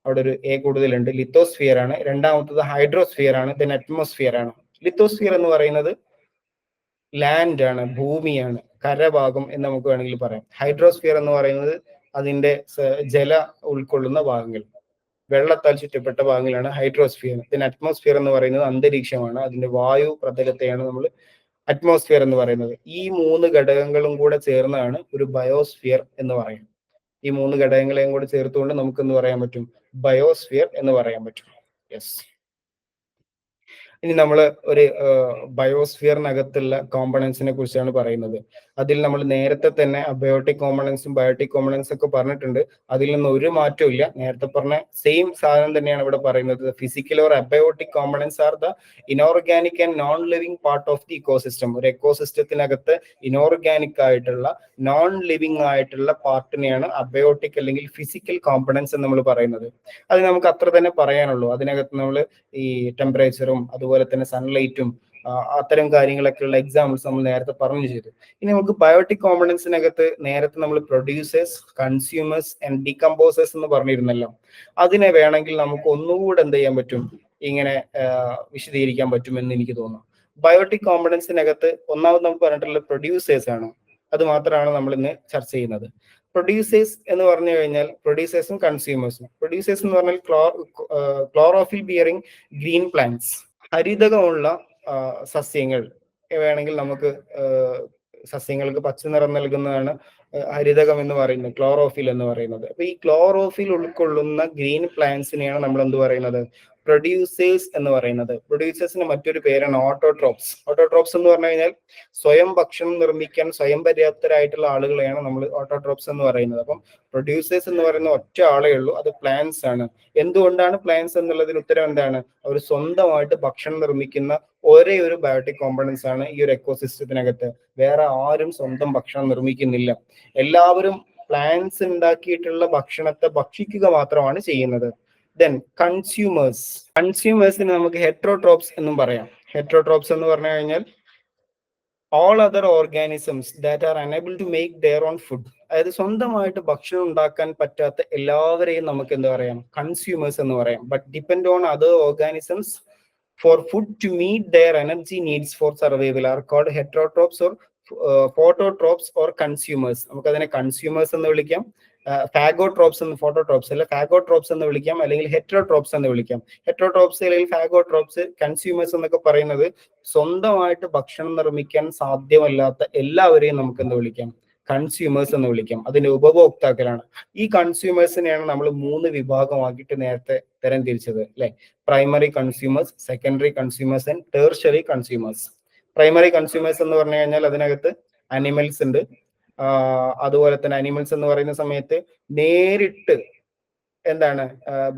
അവിടെ ഒരു എ കൂടുതലുണ്ട്, ലിത്തോസ്ഫിയർ ആണ്. രണ്ടാമത്തത് ഹൈഡ്രോസ്ഫിയർ ആണ്, ദെൻ അറ്റ്മോസ്ഫിയർ ആണ്. ലിത്തോസ്ഫിയർ എന്ന് പറയുന്നത് ലാൻഡ് ആണ്, ഭൂമിയാണ്, കരഭാഗം എന്ന് നമുക്ക് വേണമെങ്കിൽ പറയാം. ഹൈഡ്രോസ്ഫിയർ എന്ന് പറയുന്നത് അതിന്റെ ജല ഉൾക്കൊള്ളുന്ന ഭാഗങ്ങൾ, വെള്ളത്താൽ ചുറ്റപ്പെട്ട ഭാഗങ്ങളാണ് ഹൈഡ്രോസ്ഫിയർ. പിന്നെ അറ്റ്മോസ്ഫിയർ എന്ന് പറയുന്നത് അന്തരീക്ഷമാണ്, അതിന്റെ വായു പ്രതലത്തെയാണ് നമ്മൾ അറ്റ്മോസ്ഫിയർ എന്ന് പറയുന്നത്. ഈ 3 ഘടകങ്ങളും കൂടെ ചേർന്നാണ് ഒരു ബയോസ്ഫിയർ എന്ന് പറയുന്നത്. ഈ 3 ഘടകങ്ങളെയും കൂടെ ചേർത്തുകൊണ്ട് നമുക്ക് എന്ത് പറയാൻ പറ്റും, ബയോസ്ഫിയർ എന്ന് പറയാൻ പറ്റും. യെസ്. ഇനി നമ്മൾ ഒരു ബയോസ്ഫിയറിനകത്തുള്ള കോമ്പണൻസിനെ കുറിച്ചാണ് പറയുന്നത്. അതിൽ നമ്മൾ നേരത്തെ തന്നെ അബയോട്ടിക് കോമ്പണൻസും ബയോട്ടിക് കോമ്പണൻസും ഒക്കെ പറഞ്ഞിട്ടുണ്ട്. അതിൽ നിന്ന് ഒരു മാറ്റവും ഇല്ല. നേരത്തെ പറഞ്ഞ സെയിം സാധനം തന്നെയാണ് ഇവിടെ പറയുന്നത്. Physical or abiotic components are the inorganic and non living part of the ecosystem. ഒരു എക്കോസിസ്റ്റത്തിനകത്ത് ഇനോർഗാനിക് ആയിട്ടുള്ള, നോൺ ലിവിംഗ് ആയിട്ടുള്ള പാർട്ടിനെയാണ് അബയോട്ടിക് അല്ലെങ്കിൽ ഫിസിക്കൽ കോമ്പണൻസ് എന്ന് നമ്മൾ പറയുന്നത്. അത് നമുക്ക് അത്ര തന്നെ പറയാനുള്ളൂ. അതിനകത്ത് നമ്മൾ ഈ ടെമ്പറേച്ചറും അതുപോലെ തന്നെ സൺലൈറ്റും അത്തരം കാര്യങ്ങളൊക്കെ ഉള്ള എക്സാമ്പിൾസ് നമ്മൾ നേരത്തെ പറഞ്ഞു ചെയ്തു. ഇനി നമുക്ക് ബയോട്ടിക് കോമ്പണൻസിനകത്ത് നേരത്തെ നമ്മൾ പ്രൊഡ്യൂസേഴ്സ്, കൺസ്യൂമേഴ്സ് ആൻഡ് ഡീകമ്പോസേഴ്സ് എന്ന് പറഞ്ഞിരുന്നല്ലോ. അതിനെ വേണമെങ്കിൽ നമുക്ക് ഒന്നുകൂടെ എന്ത് ചെയ്യാൻ പറ്റും, ഇങ്ങനെ വിശദീകരിക്കാൻ പറ്റുമെന്ന് എനിക്ക് തോന്നുന്നു. ബയോട്ടിക് കോമ്പണൻസിനകത്ത് ഒന്നാമത് നമുക്ക് പറഞ്ഞിട്ടുള്ള പ്രൊഡ്യൂസേഴ്സ് ആണ്. അത് മാത്രമാണ് നമ്മൾ ഇന്ന് ചർച്ച ചെയ്യുന്നത്. പ്രൊഡ്യൂസേഴ്സ് എന്ന് പറഞ്ഞു കഴിഞ്ഞാൽ പ്രൊഡ്യൂസേഴ്സും കൺസ്യൂമേഴ്സും. പ്രൊഡ്യൂസേഴ്സ് എന്ന് പറഞ്ഞാൽ ക്ലോറോഫിൽ ബിയറിംഗ് ഗ്രീൻ പ്ലാന്റ്സ്, ഹരിതകമുള്ള സസ്യങ്ങൾ വേണമെങ്കിൽ നമുക്ക്, സസ്യങ്ങൾക്ക് പച്ച നിറം നൽകുന്നതാണ് ഹരിതകം എന്ന് പറയുന്നത്, ക്ലോറോഫിൽ എന്ന് പറയുന്നത്. അപ്പൊ ഈ ക്ലോറോഫിൽ ഉൾക്കൊള്ളുന്ന ഗ്രീൻ പ്ലാന്റ്സിനെയാണ് നമ്മൾ എന്ത് പറയുന്നത്, പ്രൊഡ്യൂസേഴ്സ് എന്ന് പറയുന്നത്. പ്രൊഡ്യൂസേഴ്സിന് മറ്റൊരു പേരാണ് ഓട്ടോട്രോപ്സ്. ഓട്ടോട്രോപ്സ് എന്ന് പറഞ്ഞു കഴിഞ്ഞാൽ സ്വയം ഭക്ഷണം നിർമ്മിക്കാൻ സ്വയം പര്യാപ്തരായിട്ടുള്ള ആളുകളെയാണ് നമ്മൾ ഓട്ടോട്രോപ്സ് എന്ന് പറയുന്നത്. അപ്പം പ്രൊഡ്യൂസേഴ്സ് എന്ന് പറയുന്ന ഒറ്റ ആളേ ഉള്ളൂ, അത് പ്ലാന്റ്സ് ആണ്. എന്തുകൊണ്ടാണ് പ്ലാന്റ്സ് എന്നുള്ളതിന് ഉത്തരം എന്താണ്, അവർ സ്വന്തമായിട്ട് ഭക്ഷണം നിർമ്മിക്കുന്ന ഒരേ ഒരു ബയോട്ടിക് കോമ്പണൻസ് ആണ് ഈ ഒരു എക്കോസിസ്റ്റത്തിനകത്ത്. വേറെ ആരും സ്വന്തം ഭക്ഷണം നിർമ്മിക്കുന്നില്ല. എല്ലാവരും പ്ലാന്റ്സ് ഉണ്ടാക്കിയിട്ടുള്ള ഭക്ഷണത്തെ ഭക്ഷിക്കുക മാത്രമാണ് ചെയ്യുന്നത്. ദെൻ കൺസ്യൂമേഴ്സിന് നമുക്ക് ഹെറ്ററോട്രോപ്സ് എന്നും പറയാം. ഹെറ്ററോട്രോപ്സ് എന്ന് പറഞ്ഞു കഴിഞ്ഞാൽ all other organisms that are unable to make their own food. അതായത് സ്വന്തമായിട്ട് ഭക്ഷണം ഉണ്ടാക്കാൻ പറ്റാത്ത എല്ലാവരെയും നമുക്ക് എന്താ പറയാം, കൺസ്യൂമേഴ്സ് എന്ന് പറയാം. But depend on other organisms for food to meet their energy needs for survival are called heterotrophs or phototrophs or consumers. നമുക്ക് അതിനെ കൺസ്യൂമേഴ്സ് എന്ന് വിളിക്കാം, ഫാഗോട്രോപ്സ് എന്ന്, ഫോട്ടോട്രോപ്സ് അല്ല, ഫാഗോട്രോപ്സ് എന്ന് വിളിക്കാം, അല്ലെങ്കിൽ ഹെറ്ററോട്രോപ്സ് എന്ന് വിളിക്കാം. ഹെറ്ററോട്രോപ്സ് അല്ലെങ്കിൽ ഫാഗോട്രോപ്സ്, കൺസ്യൂമേഴ്സ് എന്നൊക്കെ പറയുന്നത് സ്വന്തമായിട്ട് ഭക്ഷണം നിർമ്മിക്കാൻ സാധ്യമല്ലാത്ത എല്ലാവരെയും നമുക്ക് എന്ത് വിളിക്കാം, കൺസ്യൂമേഴ്സ് എന്ന് വിളിക്കാം. അതിന്റെ ഉപഭോക്താക്കളാണ്. ഈ കൺസ്യൂമേഴ്സിനെയാണ് നമ്മൾ 3 വിഭാഗമാക്കിയിട്ട് നേരത്തെ തരം തിരിച്ചത് അല്ലെ. Primary consumers, secondary consumers and tertiary consumers. Primary consumers എന്ന് പറഞ്ഞു കഴിഞ്ഞാൽ അതിനകത്ത് അനിമൽസ് ഉണ്ട്. അതുപോലെ തന്നെ അനിമൽസ് എന്ന് പറയുന്ന സമയത്ത് നേരിട്ട് എന്താണ്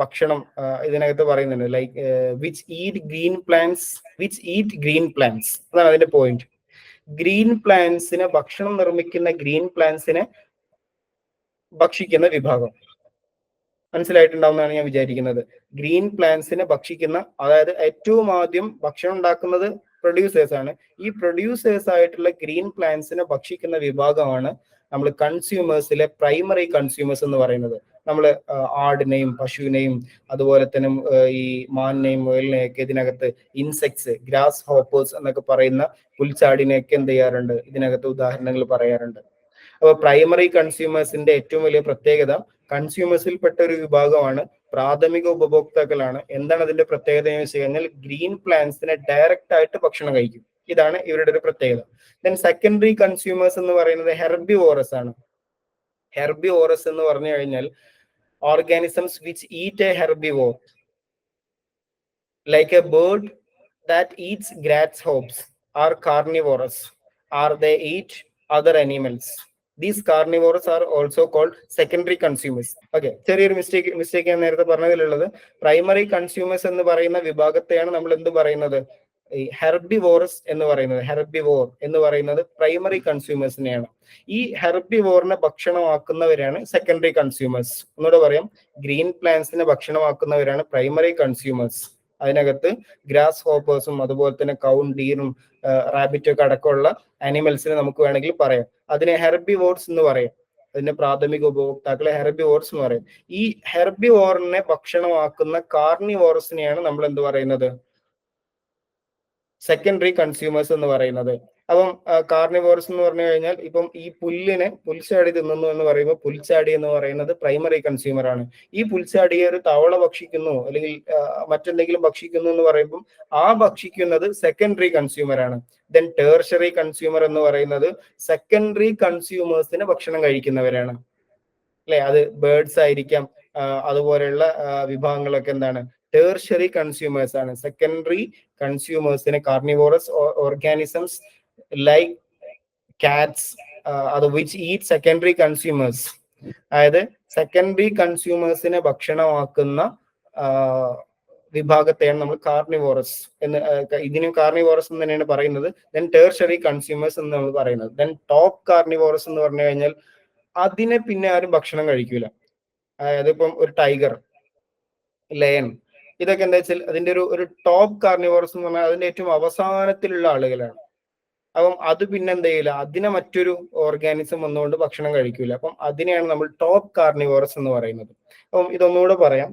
ഭക്ഷണം ഇതിനകത്ത് പറയുന്നുണ്ട്, like which eat green plants അതാണ് അതിന്റെ പോയിന്റ്. ഗ്രീൻ പ്ലാന്റ്സിനെ ഭക്ഷണം നിർമ്മിക്കുന്ന ഗ്രീൻ പ്ലാന്റ്സിനെ ഭക്ഷിക്കുന്ന വിഭാഗം. മനസ്സിലായിട്ടുണ്ടാവുന്നതാണ് ഞാൻ വിചാരിക്കുന്നത്. ഗ്രീൻ പ്ലാന്റ്സിനെ ഭക്ഷിക്കുന്ന, അതായത് ഏറ്റവും ആദ്യം ഭക്ഷണം ഉണ്ടാക്കുന്നത് പ്രൊഡ്യൂസേഴ്സ് ആണ്. ഈ പ്രൊഡ്യൂസേഴ്സ് ആയിട്ടുള്ള ഗ്രീൻ പ്ലാന്റ്സിനെ ഭക്ഷിക്കുന്ന വിഭാഗമാണ് നമ്മൾ കൺസ്യൂമേഴ്സിലെ പ്രൈമറി കൺസ്യൂമേഴ്സ് എന്ന് പറയുന്നത്. നമ്മൾ ആടിനെയും പശുവിനെയും അതുപോലെ തന്നെ ഈ മാനിനെയും മുയലിനെയൊക്കെ ഇതിനകത്ത് ഇൻസെക്ട്സ്, ഗ്രാസ് ഹോപ്പേഴ്സ് എന്നൊക്കെ പറയുന്ന പുൽച്ചാടിനെയൊക്കെ എന്ത് ചെയ്യാറുണ്ട്, ഇതിനകത്ത് ഉദാഹരണങ്ങൾ പറയാറുണ്ട്. അപ്പോൾ പ്രൈമറി കൺസ്യൂമേഴ്സിന്റെ ഏറ്റവും വലിയ പ്രത്യേകത കൺസ്യൂമേഴ്സിൽപ്പെട്ട ഒരു വിഭാഗമാണ്, പ്രാഥമിക ഉപഭോക്താക്കളാണ്. എന്താണ് അതിന്റെ പ്രത്യേകത എന്ന് വെച്ച് കഴിഞ്ഞാൽ ഗ്രീൻ പ്ലാന്റ്സിനെ ഡയറക്റ്റ് ആയിട്ട് ഭക്ഷണം കഴിക്കും. ഇതാണ് ഇവരുടെ ഒരു പ്രത്യേകത. ദെൻ സെക്കൻഡറി കൺസ്യൂമേഴ്സ് എന്ന് പറയുന്നത് ഹെർബിവോറസ് ആണ്. ഹെർബിവോറസ് എന്ന് പറഞ്ഞു കഴിഞ്ഞാൽ organisms which eat a herbivore like a bird that eats grasshoppers are carnivorous are they eat other animals. These carnivores are also called secondary consumers. Okay, ചെറിയൊരു മിസ്റ്റേക്ക് ഞാൻ നേരത്തെ പറഞ്ഞതിലുള്ളത്, പ്രൈമറി കൺസ്യൂമേഴ്സ് എന്ന് പറയുന്ന വിഭാഗത്തെയാണ് നമ്മൾ എന്ത് പറയുന്നത്, ഈ ഹെർബിവോറസ് എന്ന് പറയുന്നത്. ഹെർബിവോർ എന്ന് പറയുന്നത് പ്രൈമറി കൺസ്യൂമേഴ്സിനെയാണ്. ഈ ഹെർബിവോറിനെ ഭക്ഷണമാക്കുന്നവരാണ് സെക്കൻഡറി കൺസ്യൂമേഴ്സ്. ഒന്നുകൂടെ പറയാം, ഗ്രീൻ പ്ലാന്റ്സിനെ ഭക്ഷണമാക്കുന്നവരാണ് പ്രൈമറി കൺസ്യൂമേഴ്സ്. അതിനകത്ത് ഗ്രാസ് ഹോപ്പേഴ്സും അതുപോലെ തന്നെ കൗൺ, ഡീറും റാബിറ്റും ഒക്കെ അടക്കമുള്ള ആനിമൽസിനെ നമുക്ക് വേണമെങ്കിൽ പറയാം. അതിനെ ഹെർബിവോർസ് എന്ന് പറയും. അതിന്റെ പ്രാഥമിക ഉപഭോക്താക്കളെ ഹെർബിവോർസ് എന്ന് പറയും. ഈ ഹെർബിവോറിനെ ഭക്ഷണമാക്കുന്ന കാർണിവോറസിനെയാണ് നമ്മൾ എന്ത് പറയുന്നത്, സെക്കൻഡറി കൺസ്യൂമേഴ്സ് എന്ന് പറയുന്നത്. അപ്പം കാർണിവോറസ് എന്ന് പറഞ്ഞു കഴിഞ്ഞാൽ ഇപ്പം ഈ പുൽച്ചാടി തിന്നുന്നു എന്ന് പറയുമ്പോൾ പുൽച്ചാടി എന്ന് പറയുന്നത് പ്രൈമറി കൺസ്യൂമർ ആണ്. ഈ പുൽച്ചാടിയെ ഒരു തവള ഭക്ഷിക്കുന്നു അല്ലെങ്കിൽ മറ്റെന്തെങ്കിലും ഭക്ഷിക്കുന്നു എന്ന് പറയുമ്പോൾ ആ ഭക്ഷിക്കുന്നത് സെക്കൻഡറി കൺസ്യൂമർ ആണ്. ദെൻ ടേർഷറി കൺസ്യൂമർ എന്ന് പറയുന്നത് സെക്കൻഡറി കൺസ്യൂമേഴ്സിന് ഭക്ഷണം കഴിക്കുന്നവരാണ്. അല്ലെ, അത് ബേർഡ്സ് ആയിരിക്കാം, അതുപോലെയുള്ള വിഭാഗങ്ങളൊക്കെ എന്താണ്, ടേർഷറി കൺസ്യൂമേഴ്സ് ആണ്. സെക്കൻഡറി കൺസ്യൂമേഴ്സിന് കാർണിവോറസ് ഓർഗാനിസംസ് ലൈക്ക് കാറ്റ്സ് അത് വിച്ച് ഈറ്റ് സെക്കൻഡറി കൺസ്യൂമേഴ്സ്, അതായത് സെക്കൻഡറി കൺസ്യൂമേഴ്സിനെ ഭക്ഷണമാക്കുന്ന വിഭാഗത്തെയാണ് നമ്മൾ കാർണിവോറസ് എന്ന്, ഇതിനും കാർണിവോറസ് എന്ന് തന്നെയാണ് പറയുന്നത്. ദെൻ ടേർഷറി കൺസ്യൂമേഴ്സ് എന്ന് നമ്മൾ പറയുന്നത്. ദെൻ ടോപ്പ് കാർണിവോറസ് എന്ന് പറഞ്ഞു കഴിഞ്ഞാൽ അതിനെ പിന്നെ ആരും ഭക്ഷണം കഴിക്കൂല. അതായത് ഇപ്പം ഒരു ടൈഗർ, ലയൺ, ഇതൊക്കെ എന്താ വെച്ചാൽ അതിന്റെ ഒരു ടോപ്പ് കാർണിവോറസ് എന്ന് പറഞ്ഞാൽ അതിന്റെ ഏറ്റവും അവസാനത്തിലുള്ള ആളുകളാണ്. അപ്പം അത് പിന്നെ എന്ത് ചെയ്യില്ല, അതിനെ മറ്റൊരു ഓർഗാനിസം വന്നുകൊണ്ട് ഭക്ഷണം കഴിക്കൂല. അപ്പം അതിനെയാണ് നമ്മൾ ടോപ്പ് കാർണിവോറസ് എന്ന് പറയുന്നത്. അപ്പം ഇതൊന്നുകൂടെ പറയാം.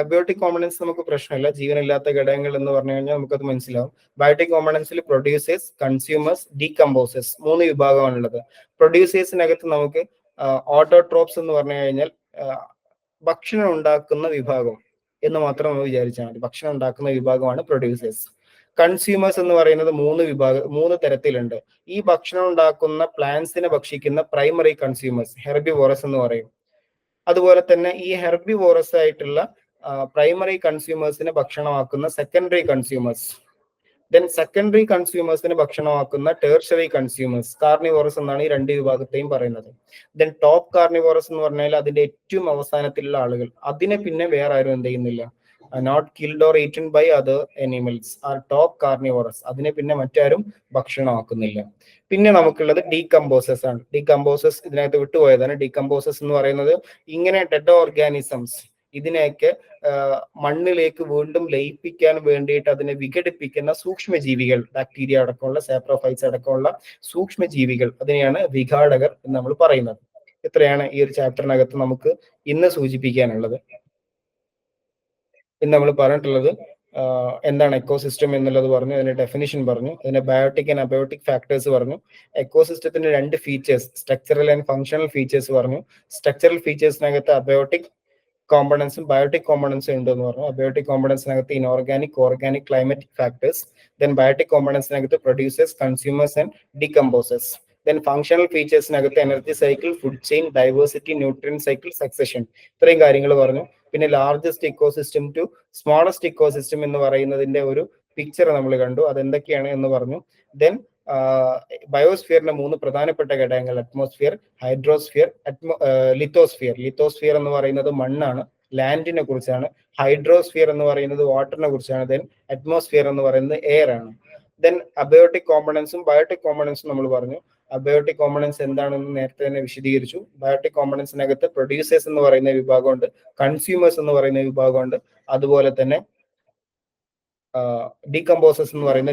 അബയോട്ടിക് കോമ്പണൻസ് നമുക്ക് പ്രശ്നമില്ല, ജീവനില്ലാത്ത ഘടകങ്ങൾ എന്ന് പറഞ്ഞു കഴിഞ്ഞാൽ നമുക്കത് മനസ്സിലാവും. ബയോട്ടിക് കോമ്പണൻസിൽ പ്രൊഡ്യൂസേഴ്സ്, കൺസ്യൂമേഴ്സ്, ഡീകമ്പോസേഴ്സ് മൂന്ന് വിഭാഗമാണുള്ളത്. പ്രൊഡ്യൂസേഴ്സിനകത്ത് നമുക്ക് ഓട്ടോട്രോപ്സ് എന്ന് പറഞ്ഞു കഴിഞ്ഞാൽ ഭക്ഷണം ഉണ്ടാക്കുന്ന വിഭാഗം എന്ന് മാത്രം നമ്മൾ വിചാരിച്ചാൽ മതി. ഭക്ഷണം ഉണ്ടാക്കുന്ന വിഭാഗമാണ് പ്രൊഡ്യൂസേഴ്സ്. കൺസ്യൂമേഴ്സ് എന്ന് പറയുന്നത് മൂന്ന് തരത്തിലുണ്ട്. ഈ ഭക്ഷണം ഉണ്ടാക്കുന്ന പ്ലാന്റ്സിനെ ഭക്ഷിക്കുന്ന പ്രൈമറി കൺസ്യൂമേഴ്സ്, ഹെർബിവോറസ് എന്ന് പറയും. അതുപോലെ തന്നെ ഈ ഹെർബിവോറസ് ആയിട്ടുള്ള പ്രൈമറി കൺസ്യൂമേഴ്സിനെ ഭക്ഷണമാക്കുന്ന സെക്കൻഡറി കൺസ്യൂമേഴ്സ്. ദെൻ സെക്കൻഡറി കൺസ്യൂമേഴ്സിനെ ഭക്ഷണമാക്കുന്ന ടേർഷറി കൺസ്യൂമേഴ്സ്, കാർണിവോറസ് എന്നാണ് ഈ രണ്ട് വിഭാഗത്തെയും പറയുന്നത്. ദെൻ ടോപ്പ് കാർണിവോറസ് എന്ന് പറഞ്ഞാൽ അതിന്റെ ഏറ്റവും അവസാനത്തിലുള്ള ആളുകൾ. അതിനെ പിന്നെ വേറെ ആരും എന്ത് ചെയ്യുന്നില്ല, not killed or eaten by other animals are top carnivorous. അതിനെ പിന്നെ മറ്റാരും ഭക്ഷണമാക്കുന്നില്ല. പിന്നെ നമുക്കുള്ളത് ഡീകമ്പോസേഴ്സ് ആണ്. ഡീകമ്പോസേഴ്സ് ഇതിനകത്ത് വിട്ടുപോയതാണ്. ഡീകമ്പോസേഴ്സ് എന്ന് പറയുന്നത് ഇങ്ങനെ ഡെഡ് ഓർഗാനിസംസ് ഇതിനെയൊക്കെ മണ്ണിലേക്ക് വീണ്ടും ലയിപ്പിക്കാൻ വേണ്ടിയിട്ട് അതിനെ വിഘടിപ്പിക്കുന്ന സൂക്ഷ്മജീവികൾ, ബാക്ടീരിയ അടക്കമുള്ള, സാപ്രോഫൈറ്റ്സ് അടക്കമുള്ള സൂക്ഷ്മജീവികൾ, അതിനെയാണ് വിഘാടകർ എന്ന് നമ്മൾ പറയുന്നത്. ഇത്രയാണ് ഈ ഒരു ചാപ്റ്ററിനകത്ത് നമുക്ക് ഇന്ന് സൂചിപ്പിക്കാനുള്ളത്. ഇന്ന് നമ്മൾ പറഞ്ഞിട്ടുള്ളത് എന്താണ് എക്കോസിസ്റ്റം എന്നുള്ളത് പറഞ്ഞു, അതിന്റെ ഡെഫിനിഷൻ പറഞ്ഞു, അതിന്റെ ബയോട്ടിക് ആൻഡ് അബയോട്ടിക് ഫാക്ടേഴ്സ് പറഞ്ഞു. എക്കോസിസ്റ്റത്തിന്റെ രണ്ട് features, structural and functional features പറഞ്ഞു. സ്ട്രക്ചറൽ ഫീച്ചേഴ്സിനകത്ത് അബയോട്ടിക് കോമ്പണൻസും ബയോട്ടിക് കോമ്പണൻസും ഉണ്ടെന്ന് പറഞ്ഞു. അബയോട്ടിക് കോമ്പണൻസിനകത്ത് inorganic, organic, climatic factors. Then biotic കോമ്പണൻസിനകത്ത് producers, consumers and decomposers. Then functional ഫീച്ചേഴ്സിനകത്ത് energy cycle, food chain, diversity, nutrient cycle, succession. ഇത്രയും കാര്യങ്ങൾ പറഞ്ഞു. പിന്നെ largest ecosystem to smallest ecosystem എന്ന് പറയുന്നതിന്റെ ഒരു പിക്ചർ നമ്മൾ കണ്ടു, അതെന്തൊക്കെയാണ് എന്ന് പറഞ്ഞു. ദെൻ ബയോസ്ഫിയറിന്റെ മൂന്ന് പ്രധാനപ്പെട്ട ഘടകങ്ങൾ, അറ്റ്മോസ്ഫിയർ, ഹൈഡ്രോസ്ഫിയർ, ലിത്തോസ്ഫിയർ. ലിത്തോസ്ഫിയർ എന്ന് പറയുന്നത് മണ്ണാണ്, ലാൻഡിനെ കുറിച്ചാണ്. ഹൈഡ്രോസ്ഫിയർ എന്ന് പറയുന്നത് വാട്ടറിനെ കുറിച്ചാണ്. ദെൻ അറ്റ്മോസ്ഫിയർ എന്ന് പറയുന്നത് എയർ ആണ്. ദെൻ അബയോട്ടിക് കോമ്പണൻസും ബയോട്ടിക് കോമ്പണൻസും നമ്മൾ പറഞ്ഞു. അബയോട്ടിക് കോമ്പണൻസ് എന്താണെന്ന് നേരത്തെ തന്നെ വിശദീകരിച്ചു. ബയോട്ടിക് കോമ്പണൻസിനകത്ത് പ്രൊഡ്യൂസേഴ്സ് എന്ന് പറയുന്ന വിഭാഗമുണ്ട്, കൺസ്യൂമേഴ്സ് എന്ന് പറയുന്ന വിഭാഗമുണ്ട്, അതുപോലെ തന്നെ ഡീകമ്പോസേഴ്സ് എന്ന് പറയുന്ന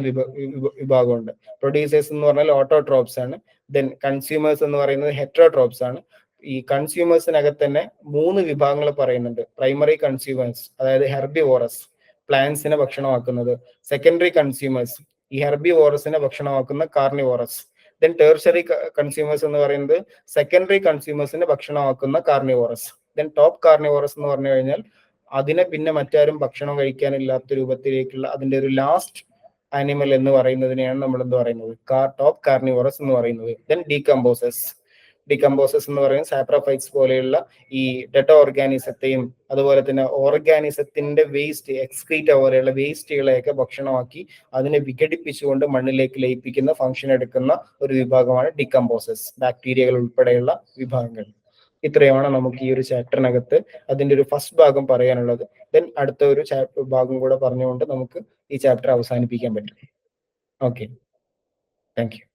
വിഭാഗമുണ്ട്. പ്രൊഡ്യൂസേഴ്സ് എന്ന് പറഞ്ഞാൽ ഓട്ടോട്രോപ്സ് ആണ്. ദെൻ കൺസ്യൂമേഴ്സ് എന്ന് പറയുന്നത് ഹെറ്ററോട്രോപ്സ് ആണ്. ഈ കൺസ്യൂമേഴ്സിനകത്ത് തന്നെ 3 വിഭാഗങ്ങൾ പറയുന്നുണ്ട്. പ്രൈമറി കൺസ്യൂമേഴ്സ്, അതായത് ഹെർബിവോറസ്, പ്ലാന്റ്സിനെ ഭക്ഷണമാക്കുന്നത്. സെക്കൻഡറി കൺസ്യൂമേഴ്സ്, ഈ ഹെർബിവോറസിനെ ഭക്ഷണമാക്കുന്ന കാർണിവോറസ്. ദെൻ ടേർഷറി കൺസ്യൂമേഴ്സ് എന്ന് പറയുന്നത് സെക്കൻഡറി കൺസ്യൂമേഴ്സിനെ ഭക്ഷണമാക്കുന്ന കാർണിവോറസ്. ദെൻ ടോപ്പ് കാർണിവോറസ് എന്ന് പറഞ്ഞു കഴിഞ്ഞാൽ അതിനെ പിന്നെ മറ്റാരും ഭക്ഷണം കഴിക്കാനില്ലാത്ത രൂപത്തിലേക്കുള്ള അതിന്റെ ഒരു ലാസ്റ്റ് ആനിമൽ എന്ന് പറയുന്നതിനെയാണ് നമ്മൾ എന്ത് പറയുന്നത്, ടോപ്പ് കാർണിവോറസ് എന്ന് പറയുന്നത്. ദെൻ ഡീകമ്പോസേഴ്സ് എന്ന് പറയുന്നത് സാപ്രോഫൈറ്റ്സ് പോലെയുള്ള ഈ ഡെഡ് ഓർഗാനിസത്തെയും അതുപോലെ തന്നെ ഓർഗാനിസത്തിന്റെ വേസ്റ്റ്, എക്സ്ക്രീറ്റ പോലെയുള്ള വേസ്റ്റുകളെയൊക്കെ ഭക്ഷണമാക്കി അതിനെ വിഘടിപ്പിച്ചുകൊണ്ട് മണ്ണിലേക്ക് ലയിപ്പിക്കുന്ന ഫംഗ്ഷൻ എടുക്കുന്ന ഒരു വിഭാഗമാണ് ഡീകമ്പോസേഴ്സ്, ബാക്ടീരിയകൾ ഉൾപ്പെടെയുള്ള വിഭാഗങ്ങൾ. ഇത്രയുമാണ് നമുക്ക് ഈ ഒരു ചാപ്റ്ററിനകത്ത് അതിന്റെ ഒരു ഫസ്റ്റ് ഭാഗം പറയാനുള്ളത്. ദെൻ അടുത്ത ഒരു ഭാഗം കൂടെ പറഞ്ഞുകൊണ്ട് നമുക്ക് ഈ ചാപ്റ്റർ അവസാനിപ്പിക്കാൻ പറ്റും. Okay, thank you.